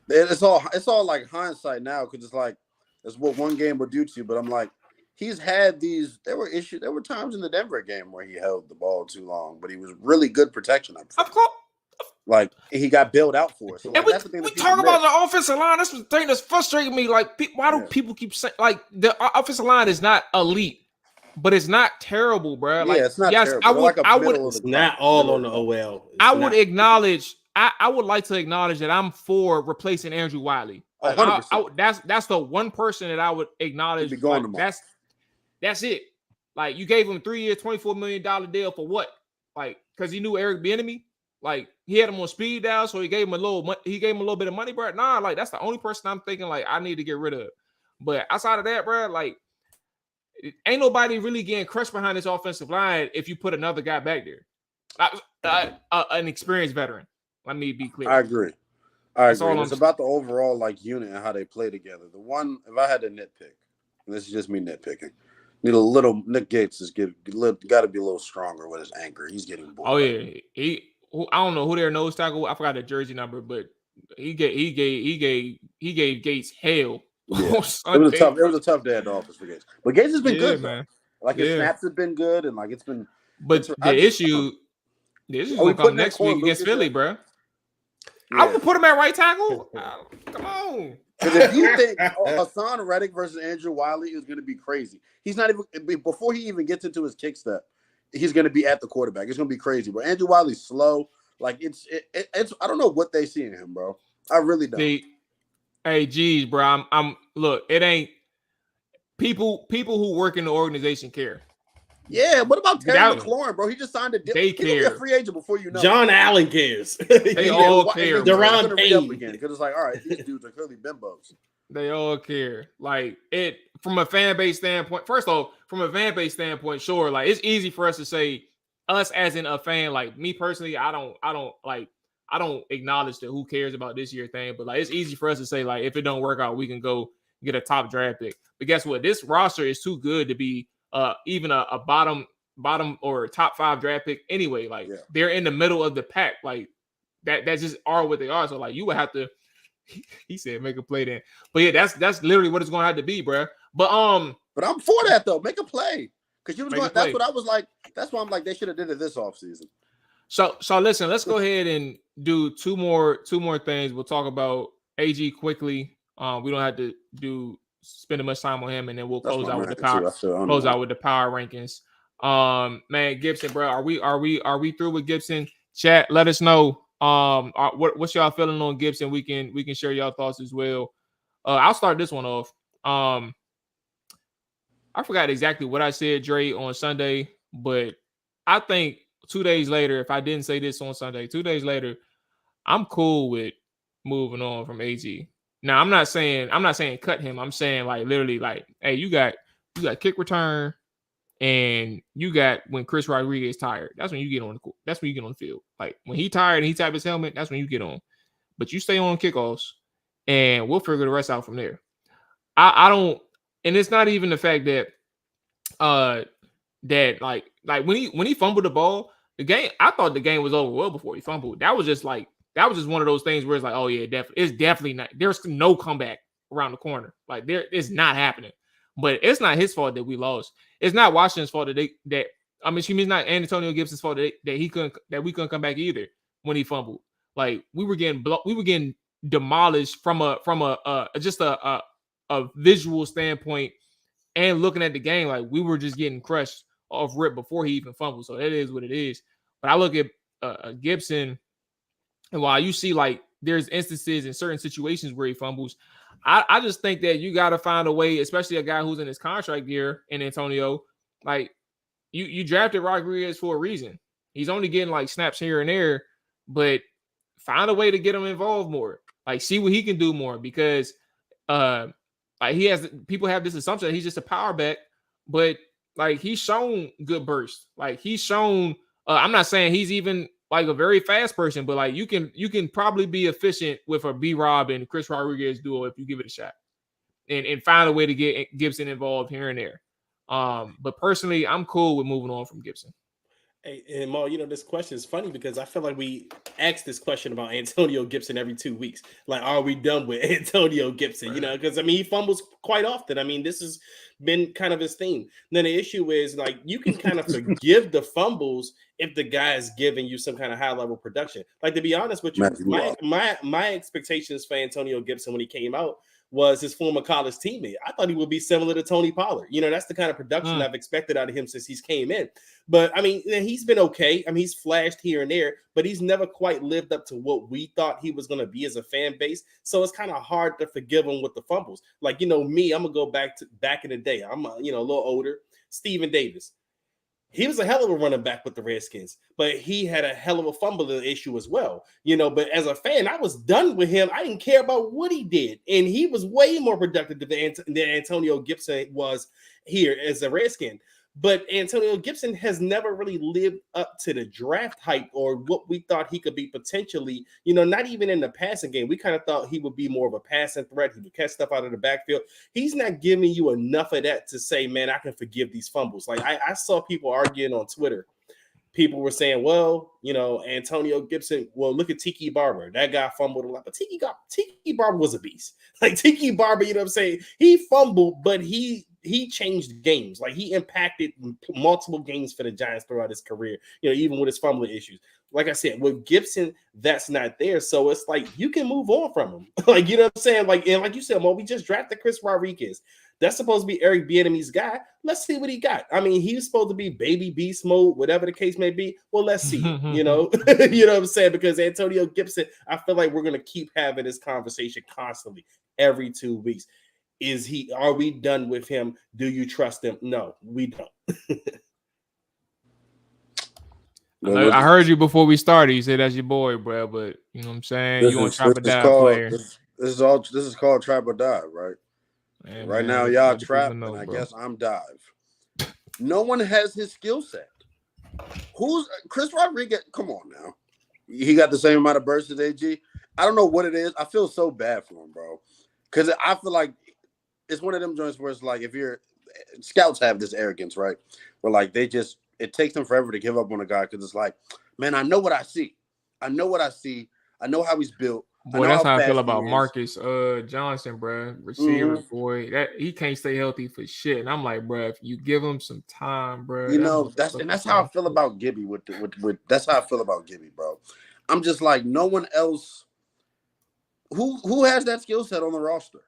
It's all like hindsight now because it's like that's what one game will do to you. But I'm like, he's had these. There were times in the Denver game where he held the ball too long, but he was really good protection up front. Of course. Like he got bailed out for us. So, like, and we talk about the offensive line. That's the thing that's frustrating me. Like, why do people keep saying like the offensive line is not elite, but it's not terrible, bro? Like, it's not terrible. I would. It's not all on the OL. I would acknowledge. I would like to acknowledge that I'm for replacing Andrew Wiley. That's the one person that I would acknowledge. Like, that's it. Like you gave him 3 years, $24 million deal for what? Like because he knew Eric Bieniemy. Like he had him on speed dial, so he gave him a little bit of money, bro. Nah, like that's the only person I'm thinking like I need to get rid of. But outside of that, bro, like ain't nobody really getting crushed behind this offensive line if you put another guy back there, an experienced veteran. Let me be clear. I agree. It's about the overall like unit and how they play together. The one, if I had to nitpick, and this is just me nitpicking, need a little. Nick Gates is got to be a little stronger with his anchor. He's getting bored. Oh yeah, I don't know who their nose tackle. I forgot the jersey number, but he gave Gates hell. Yeah. It was a tough day at the office for Gates, but Gates has been good, man. Like his snaps have been good, and like it's been. But the issue will come next week against Philly, bro. Yeah. I would put him at right tackle. Come on. Because if you think Hassan Reddick versus Andrew Wiley is going to be crazy, he's not even before he even gets into his kick step. He's going to be at the quarterback. It's going to be crazy. But Andrew Wiley's slow. Like it's. I don't know what they see in him, bro. I really don't. Hey, geez, bro. I'm look. It ain't people who work in the organization care. Yeah. What about Terry McLaurin, bro? He just signed a deal. They care. He'll be a free agent before you know. John Allen cares. They all care. Deron Payne again because it's like, all right, these dudes are clearly bimbos. They all care. Like it from a fan base standpoint. First off, from a fan base standpoint, sure. Like it's easy for us to say us as in a fan. Like me personally, I don't acknowledge that who cares about this year thing. But like it's easy for us to say like if it don't work out, we can go get a top draft pick. But guess what? This roster is too good to be even a bottom or top 5 draft pick anyway. Like they're in the middle of the pack. Like that just are what they are. So like you would have to. He said, "Make a play then." But yeah, that's literally what it's going to have to be, bro. But I'm for that though. Make a play because you was going. That's what I was like. That's why I'm like they should have did it this offseason. So listen, let's go ahead and do two more things. We'll talk about AG quickly. We don't have to spend much time on him, and then we'll close out with the power. With the power rankings. Man, Gibson, bro, are we through with Gibson? Chat, let us know. What's y'all feeling on Gibson? We can share y'all thoughts as well. I'll start this one off. I forgot exactly what I said, Dre, on Sunday, but I think 2 days later, if I didn't say this on Sunday, 2 days later, I'm cool with moving on from AG. Now, I'm not saying cut him. I'm saying like literally like, hey, you got kick return. And you got when Chris Rodriguez tired, that's when you get on the court. That's when you get on the field. Like when he tired and he tap his helmet, that's when you get on. But you stay on kickoffs, and we'll figure the rest out from there. I don't, and it's not even the fact that that like when he fumbled the ball, I thought the game was over well before he fumbled. That was just one of those things where it's like, oh yeah, definitely, it's definitely not. There's no comeback around the corner. Like it's not happening. But it's not his fault that we lost. It's not Washington's fault it's not Antonio Gibson's fault that we couldn't come back either when he fumbled. Like we were getting demolished from a visual standpoint and looking at the game, like we were just getting crushed off rip before he even fumbled. So that is what it is. But I look at Gibson, and while you see like there's instances in certain situations where he fumbles, I just think that you got to find a way, especially a guy who's in his contract year in Antonio. Like you drafted Rodriguez for a reason. He's only getting like snaps here and there, but find a way to get him involved more. Like see what he can do more, because like people have this assumption that he's just a power back, but like he's shown good bursts. Like he's shown. I'm not saying he's even like a very fast person, but like you can probably be efficient with a B-Rob and Chris Rodriguez duo if you give it a shot, and find a way to get Gibson involved here and there. But personally, I'm cool with moving on from Gibson. Hey, and Mual, this question is funny because I feel like we ask this question about Antonio Gibson every 2 weeks. Like, are we done with Antonio Gibson? Because he fumbles quite often. I mean, this has been kind of his theme. Then the issue is like you can kind of forgive the fumbles if the guy is giving you some kind of high level production. Like, to be honest with you, my expectations for Antonio Gibson when he came out was his former college teammate. I thought he would be similar to Tony Pollard. That's the kind of production I've expected out of him since he's came in. But I mean, he's been okay. I mean, he's flashed here and there, but he's never quite lived up to what we thought he was going to be as a fan base. So it's kind of hard to forgive him with the fumbles. Like, me, I'm gonna go back in the day. I'm a little older. Stephen Davis. He was a hell of a running back with the Redskins, but he had a hell of a fumble issue as well. But as a fan, I was done with him. I didn't care about what he did. And he was way more productive than Antonio Gibson was here as a Redskin. But Antonio Gibson has never really lived up to the draft hype or what we thought he could be potentially, not even in the passing game. We kind of thought he would be more of a passing threat. He would catch stuff out of the backfield. He's not giving you enough of that to say, man, I can forgive these fumbles. Like I saw people arguing on Twitter. People were saying, well, Antonio Gibson, well, look at Tiki Barber. That guy fumbled a lot. But Tiki Barber was a beast. Like Tiki Barber, what I'm saying? He fumbled, but he changed games. Like he impacted multiple games for the Giants throughout his career, even with his fumbling issues. Like I said, with Gibson, that's not there. So it's like you can move on from him. Like, what I'm saying? Like, and like you said, well, we just drafted Chris Rodriguez. That's supposed to be Eric Bieniemy's guy. Let's see what he got. I mean, he's supposed to be baby beast mode, whatever the case may be. Well, let's see. You know what I'm saying? Because Antonio Gibson, I feel like we're going to keep having this conversation constantly every 2 weeks. Are we done with him? Do you trust him? No, we don't. I heard you before we started. You said that's your boy, bro. But you know what I'm saying? You want trap or die player. This is called trap or die, right? Man, right now, y'all trap, and I guess I'm dive. No one has his skill set. Who's Chris Rodriguez? Come on now. He got the same amount of bursts as AG. I don't know what it is. I feel so bad for him, bro. Because I feel like it's one of them joints where it's like scouts have this arrogance, right? Where like it takes them forever to give up on a guy because it's like, man, I know what I see. I know how he's built. Boy, that's how I feel about Marcus Johnson, bro. Receiver, boy. That he can't stay healthy for shit. And I'm like, bro, if you give him some time, bro. That's how I feel about Gibby with that's how I feel about Gibby, bro. I'm just like, no one else who has that skill set on the roster.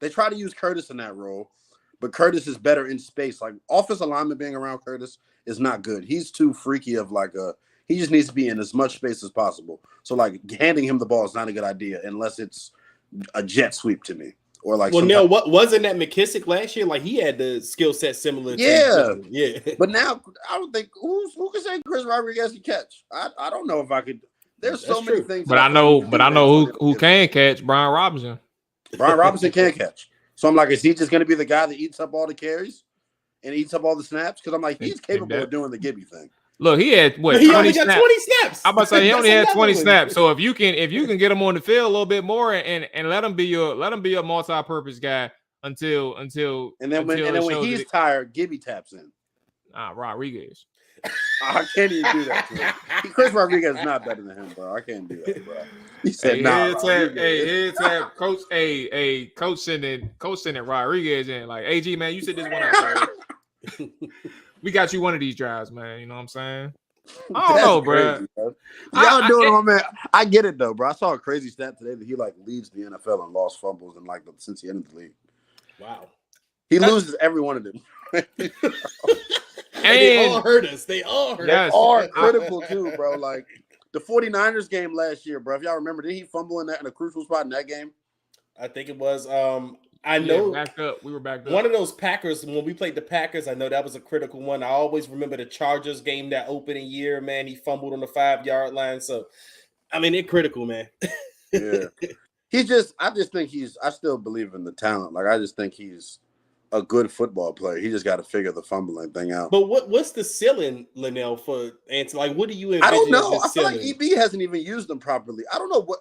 They try to use Curtis in that role, but Curtis is better in space. Like offensive lineman being around Curtis is not good. He's too freaky of he just needs to be in as much space as possible. So like handing him the ball is not a good idea unless it's a jet sweep to me. Or like, well, Neil, what wasn't that McKissick last year? Like he had the skill set similar. Yeah. But now I don't think who can say Chris Rodriguez can catch. I don't know if I could. There's so many things. But I know who can catch. Brian Robinson. Brian Robinson can catch. So I'm like, is he just going to be the guy that eats up all the carries and eats up all the snaps? Because I'm like, he's capable of doing the Gibby thing. Look, he had what? He only got 20 snaps. I'm about to say he only had 20 snaps. So if you can get him on the field a little bit more and let him be your multi-purpose guy until when he's tired, Gibby taps in. Rodriguez. I can't even do that to him. Chris Rodriguez is not better than him, bro. I can't do that, bro. He said, Coach. Coach sending Rodriguez in. Like, AG, man, you said this one out there. We got you one of these drives, man. You know what I'm saying? I don't know, bro. Y'all doing it, man. I get it though, bro. I saw a crazy stat today that he like leads the NFL in lost fumbles and since he entered the league. Wow. He loses every one of them. And they all hurt us. They all hurt us. They are critical too, bro. Like the 49ers game last year, bro. If y'all remember, did he fumble in a crucial spot in that game? I think it was. I know. Backed up. We were backed up. One of those Packers, when we played the Packers, I know that was a critical one. I always remember the Chargers game that opening year, man. He fumbled on the 5-yard line. So, I mean, they're critical, man. Yeah. I just think I still believe in the talent. Like, I just think he's a good football player. He just got to figure the fumbling thing out. But what's the ceiling, Linnell, for Anthony? Like, what do you envision? I don't know. I feel ceiling? like EB hasn't even used them properly. I don't know what.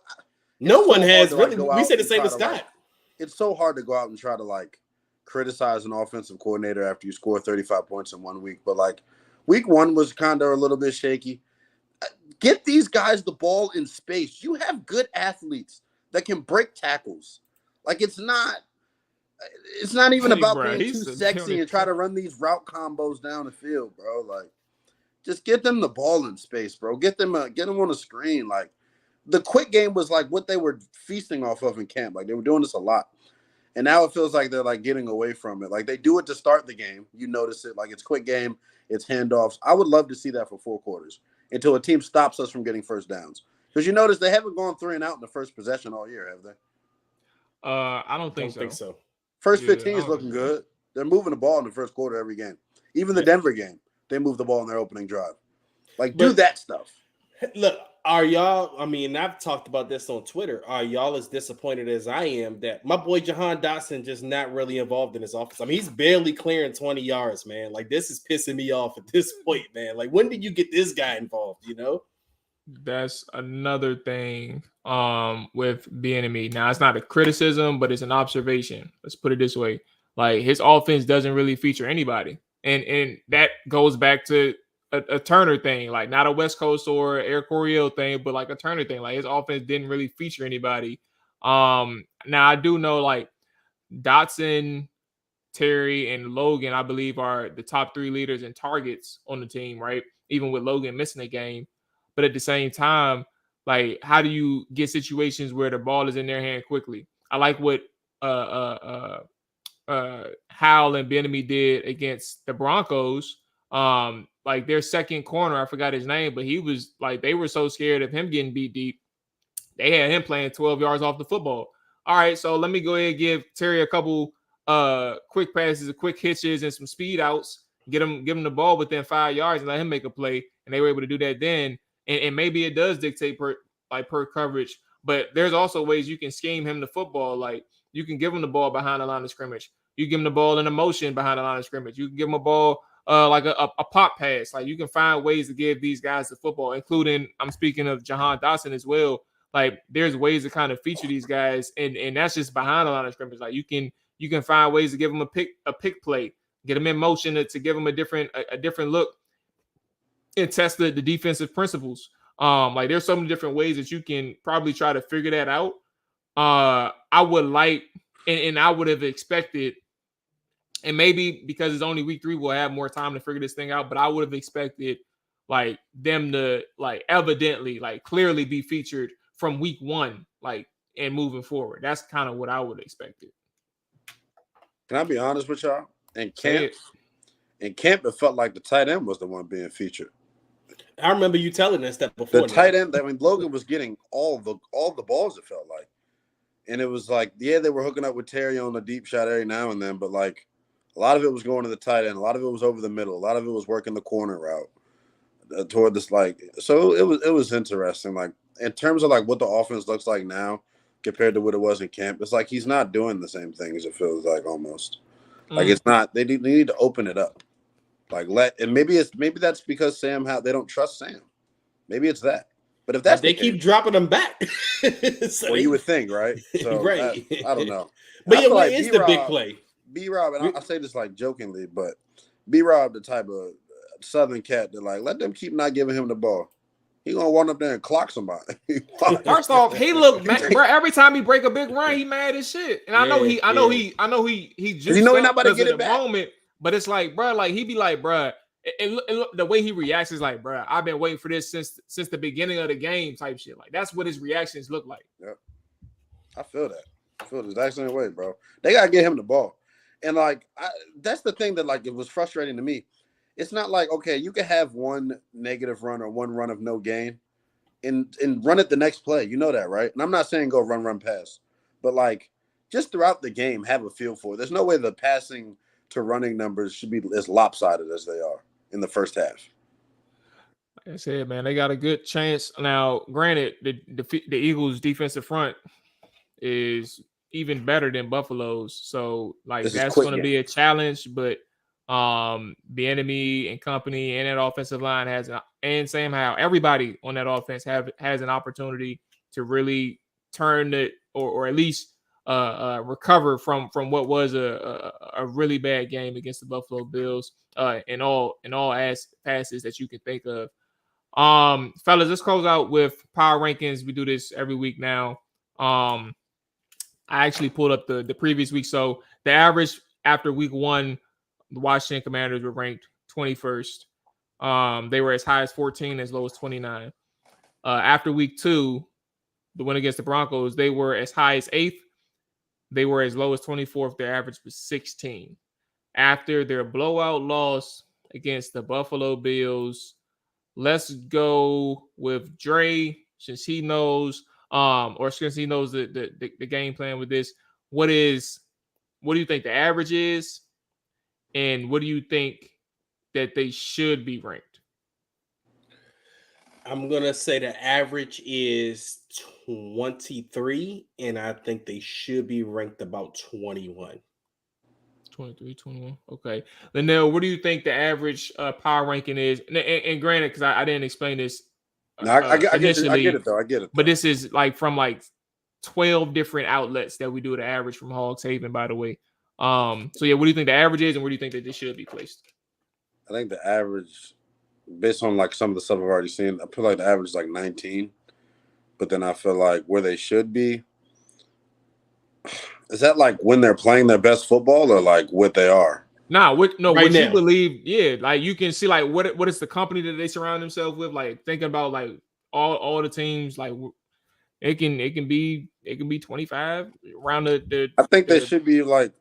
No one has really. We said the same as Scott. It's so hard to go out and try to like criticize an offensive coordinator after you score 35 points in 1 week. But like week 1 was kind of a little bit shaky. Get these guys the ball in space. You have good athletes that can break tackles. Like it's not even about being too sexy and try to run these route combos down the field, bro. Like just get them the ball in space, bro. Get them on the screen. Like the quick game was like what they were feasting off of in camp. Like they were doing this a lot. And now it feels like they're like getting away from it. Like they do it to start the game. You notice it. Like it's quick game. It's handoffs. I would love to see that for 4 quarters until a team stops us from getting first downs. Because you notice they haven't gone 3 and out in the first possession all year, have they? I don't think so. First 15 is looking good. They're moving the ball in the first quarter every game. Even the Denver game, they moved the ball in their opening drive. Like, do that stuff. Look, are y'all, I mean, I've talked about this on Twitter. Are y'all as disappointed as I am that my boy Jahan Dotson just not really involved in his offense? I mean, he's barely clearing 20 yards, man. Like, this is pissing me off at this point, man. Like, when did you get this guy involved, you know? That's another thing with Bieniemy. Now, it's not a criticism, but it's an observation. Let's put it this way. Like, his offense doesn't really feature anybody. And that goes back to a Turner thing, like not a West Coast or Eric Coryell thing, but like a Turner thing. Like his offense didn't really feature anybody. Now I do know like Dotson, Terry, and Logan, I believe, are the top 3 leaders in targets on the team, right? Even with Logan missing a game. But at the same time, like how do you get situations where the ball is in their hand quickly? I like what Howell and Bieniemy did against the Broncos. Like their second corner, I forgot his name, but he was like, they were so scared of him getting beat deep. They had him playing 12 yards off the football. All right, so let me go ahead and give Terry a couple quick passes, quick hitches, and some speed outs. Give him the ball within 5 yards and let him make a play. And they were able to do that then. And maybe it does dictate per coverage, but there's also ways you can scheme him the football. Like you can give him the ball behind the line of scrimmage. You give him the ball in a motion behind the line of scrimmage. You can give him a ball like a pop pass. Like you can find ways to give these guys the football, including I'm speaking of Jahan Dotson as well. Like there's ways to kind of feature these guys, and that's just behind the line of scrimmage. Like you can find ways to give them a pick play, get them in motion to give them a different look, and test the defensive principles. Like there's so many different ways that you can probably try to figure that out. I would like, and I would have expected. And maybe because it's only week 3, we'll have more time to figure this thing out. But I would have expected like them to like evidently like clearly be featured from week 1, like and moving forward. That's kind of what I would have expected. Can I be honest with y'all? In camp, it felt like the tight end was the one being featured. I remember you telling us that before. The tight end, I mean, Logan was getting all the balls, it felt like. And it was like, yeah, they were hooking up with Terry on the deep shot every now and then, but like a lot of it was going to the tight end. A lot of it was over the middle. A lot of it was working the corner route toward this, like, so it was interesting. Like in terms of like what the offense looks like now compared to what it was in camp, it's like he's not doing the same things. It feels like almost like it's not. They need to open it up. Like and maybe that's because they don't trust Sam. Maybe it's that. But if that's they keep dropping them back, so well, you would think, right? So right. I don't know. But yeah, what is the big play? B-Rob, and I say this like jokingly, but B-Rob, the type of Southern cat that like let them keep not giving him the ball. He gonna run up there and clock somebody. First off, he looked mad, bro. Every time he break a big run, he mad as shit. And I know he juiced know he up not about to because get of it the back. moment. But it's like, bro, like he be like, bro, and the way he reacts is like, bro, I've been waiting for this since the beginning of the game, type shit. Like that's what his reactions look like. Yep. I feel that. I feel the exact same way, bro. They gotta get him the ball, and like that's the thing that like it was frustrating to me. It's not like okay, you can have one negative run or one run of no gain, and run it the next play. You know that, right? And I'm not saying go run pass, but like just throughout the game, have a feel for it. There's no way the passing to running numbers should be as lopsided as they are in the first half. Like I said, man, they got a good chance. Now, granted, the Eagles' defensive front is even better than Buffalo's, so like that's going to be a challenge. But the enemy and company and that offensive line and Sam Howell, everybody on that offense has an opportunity to really turn it or at least recover from what was a really bad game against the Buffalo Bills in all passes that you can think of. Fellas, let's close out with power rankings. We do this every week now. I actually pulled up the previous week. So the average after week 1, the Washington Commanders were ranked 21st. They were as high as 14, as low as 29. After week 2, the win against the Broncos, they were as high as 8th. They were as low as 24th. Their average was 16. After their blowout loss against the Buffalo Bills, let's go with Dre, since he knows, since he knows the game plan with this. What do you think the average is, and what do you think that they should be ranked? I'm gonna say the average is 23, and I think they should be ranked about 21. 23, 21. Okay. Linnell, what do you think the average power ranking is? And granted, because I didn't explain this initially. I get it though. But this is like from like 12 different outlets that we do the average from Hogs Haven, by the way. So yeah, what do you think the average is, and where do you think that this should be placed? I think the average, based on like some of the stuff I've already seen, I feel like the average is like 19. But then I feel like where they should be, is that like when they're playing their best football or like what they are? What you believe, yeah. Like you can see like what is the company that they surround themselves with, like thinking about like all the teams, like it can be 25 around the I think they should be like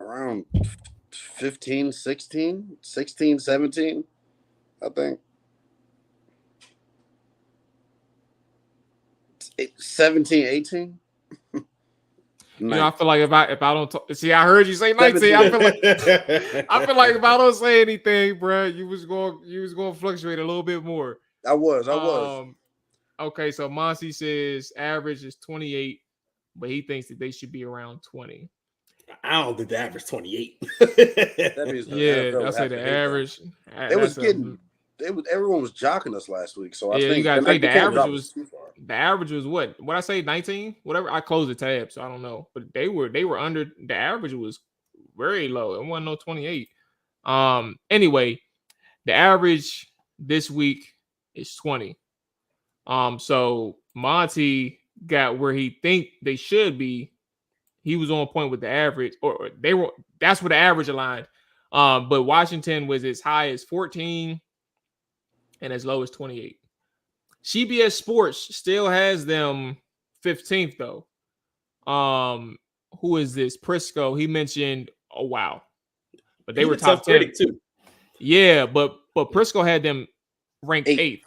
around 15, 16, 17, I think. 17, 18. I feel like if I don't see, I heard you say 19. I feel like if I don't say anything, bro, you was going to fluctuate a little bit more. I was. Okay, so Monty says average is 28, but he thinks that they should be around 20. I don't think the average 28. That means I'll say the average. Everyone was jocking us last week, so I think you gotta think the average was what I say 19, whatever. I closed the tab, so I don't know, but they were under the average. Was very low. It wasn't no 28. Anyway, the average this week is 20. So Monty got where he think they should be. He was on point with the average, or they were. That's where the average aligned. But Washington was as high as 14 and as low as 28. CBS Sports still has them 15th though. Who is this? Prisco. He mentioned, oh wow, but they were top 10 too. Yeah, but Prisco had them ranked 8th.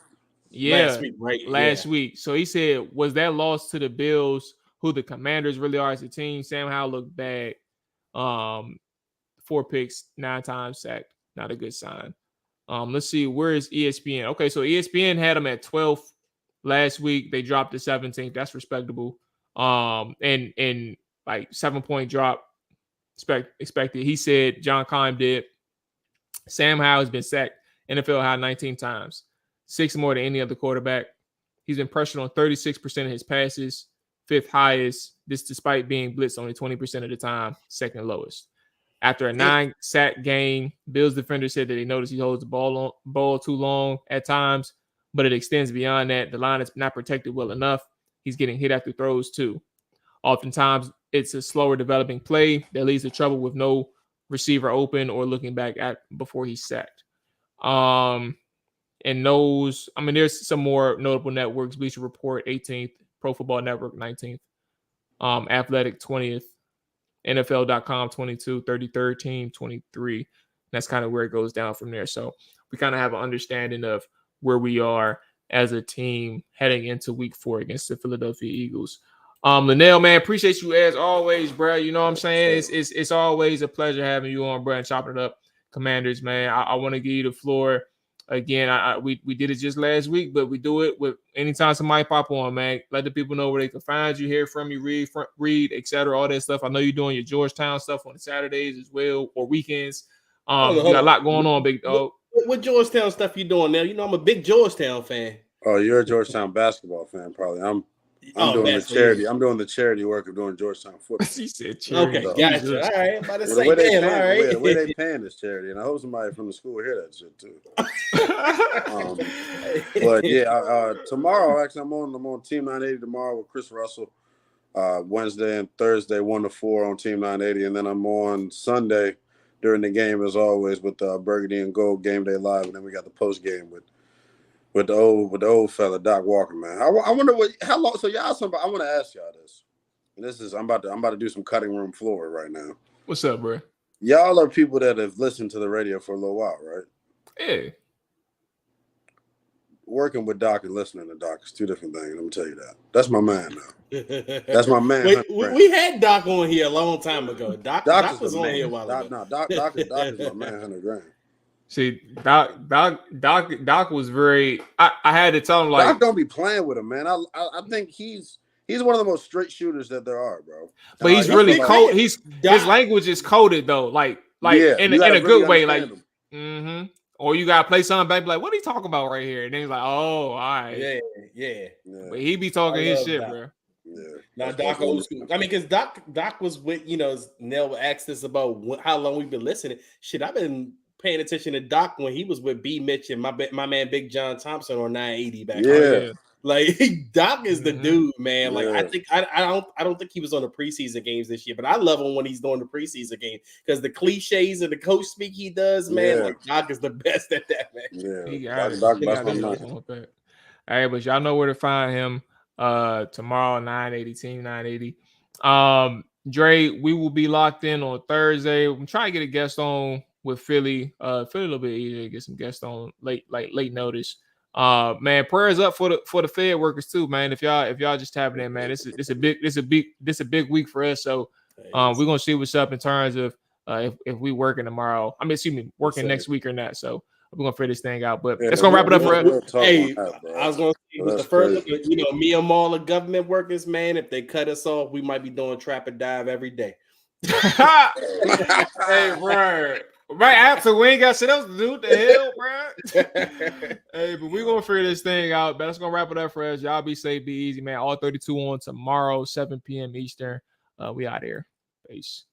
Yeah, last week, right? Last week. So he said, was that loss to the Bills, who the Commanders really are as a team? Sam Howell looked bad. 4 picks, 9 times sacked. Not a good sign. Let's see, where is ESPN? Okay, so ESPN had them at 12th last week. They dropped to 17th. That's respectable. And like 7-point drop expected. He said, John Keim did. Sam Howell has been sacked NFL high 19 times, 6 more than any other quarterback. He's been pressured on 36% of his passes, 5th highest. This despite being blitzed only 20% of the time, 2nd lowest. After a 9-sack game, Bills defender said that they noticed he holds the ball too long at times, but it extends beyond that. The line is not protected well enough. He's getting hit after throws too. Oftentimes, it's a slower developing play that leads to trouble with no receiver open or looking back at before he's sacked. And those, I mean, there's some more notable networks. Bleacher Report 18th, Pro Football Network 19th, Athletic 20th, NFL.com 22, 33rd team 23. That's kind of where it goes down from there. So we kind of have an understanding of where we are as a team heading into week 4 against the Philadelphia Eagles. Linnell, man, appreciate you as always, bro. You know what I'm saying? It's always a pleasure having you on, bro, and chopping it up. Commanders, man, I want to give you the floor again. We did it just last week, but we do it with anytime somebody pop on, man. Let the people know where they can find you, hear from you, read, etc. All that stuff. I know you're doing your Georgetown stuff on the Saturdays as well, or weekends. You got a lot going on, big dog. What Georgetown stuff you doing now? You know I'm a big Georgetown fan. Oh, you're a Georgetown basketball fan, probably. I'm doing the charity. I'm doing the charity work of doing Georgetown football. He said charity. Okay, gotcha. All right, I'm about to say, damn, all right. The way they paying is charity, and I hope somebody from the school hear that shit too. But yeah, tomorrow actually I'm on Team 980 tomorrow with Chris Russell. Wednesday and Thursday 1 to 4 on Team 980, and then I'm on Sunday during the game as always with Burgundy and Gold Game Day Live, and then we got the post game with the old fella Doc Walker, man. I wonder how long. So y'all, I want to ask y'all this. And this is I'm about to do some cutting room floor right now. What's up, bro? Y'all are people that have listened to the radio for a little while, right? Yeah. Working with Doc and listening to Doc is two different things. Let me tell you that. That's my man now. That's my man. We had Doc on here a long time ago. Doc was on here a while ago. Doc is my man, 100 grand. See, Doc was very. I had to tell him like Doc don't be playing with him, man. I think he's one of the most straight shooters that there are, bro. But he's really cold. His language is coded though, like in a good way, like. Mm-hmm. Or you gotta play something back, like, what are you talking about right here? And then he's like, oh, all right. Yeah. But he be talking his shit, Doc. bro. Yeah. Now Doc old school. I mean, because Doc was with, Nell asked us about how long we've been listening. Shit, I've been paying attention to Doc when he was with B Mitch and my man Big John Thompson on 980 back then. Like Doc is the dude, man. Like I don't think he was on the preseason games this year, but I love him when he's doing the preseason game because the cliches and the coach speak he does, man. Like Doc is the best at that, man. Yeah, Doc. All right, but y'all know where to find him. Tomorrow 980 Team 980. Dre, we will be locked in on Thursday. I'm trying to get a guest on with Philly. Philly a little bit easier to get some guests on late notice. Man, prayers up for the Fed workers too, man. If y'all just tapping in, man, this a big week for us. So we're gonna see what's up in terms of if we working tomorrow. I mean, excuse me, working next week or not. So we're gonna figure this thing out. But let's go wrap it up for us. Hey, I was gonna say with the first, me and Mual are government workers, man. If they cut us off, we might be doing trap and dive every day. Hey, bro. Right after we ain't got shit else to do. What the hell, bro? Hey, but we're gonna figure this thing out. But that's gonna wrap it up for us. Y'all be safe, be easy, man. All 32 on tomorrow, 7 p.m. Eastern. We out here. Peace.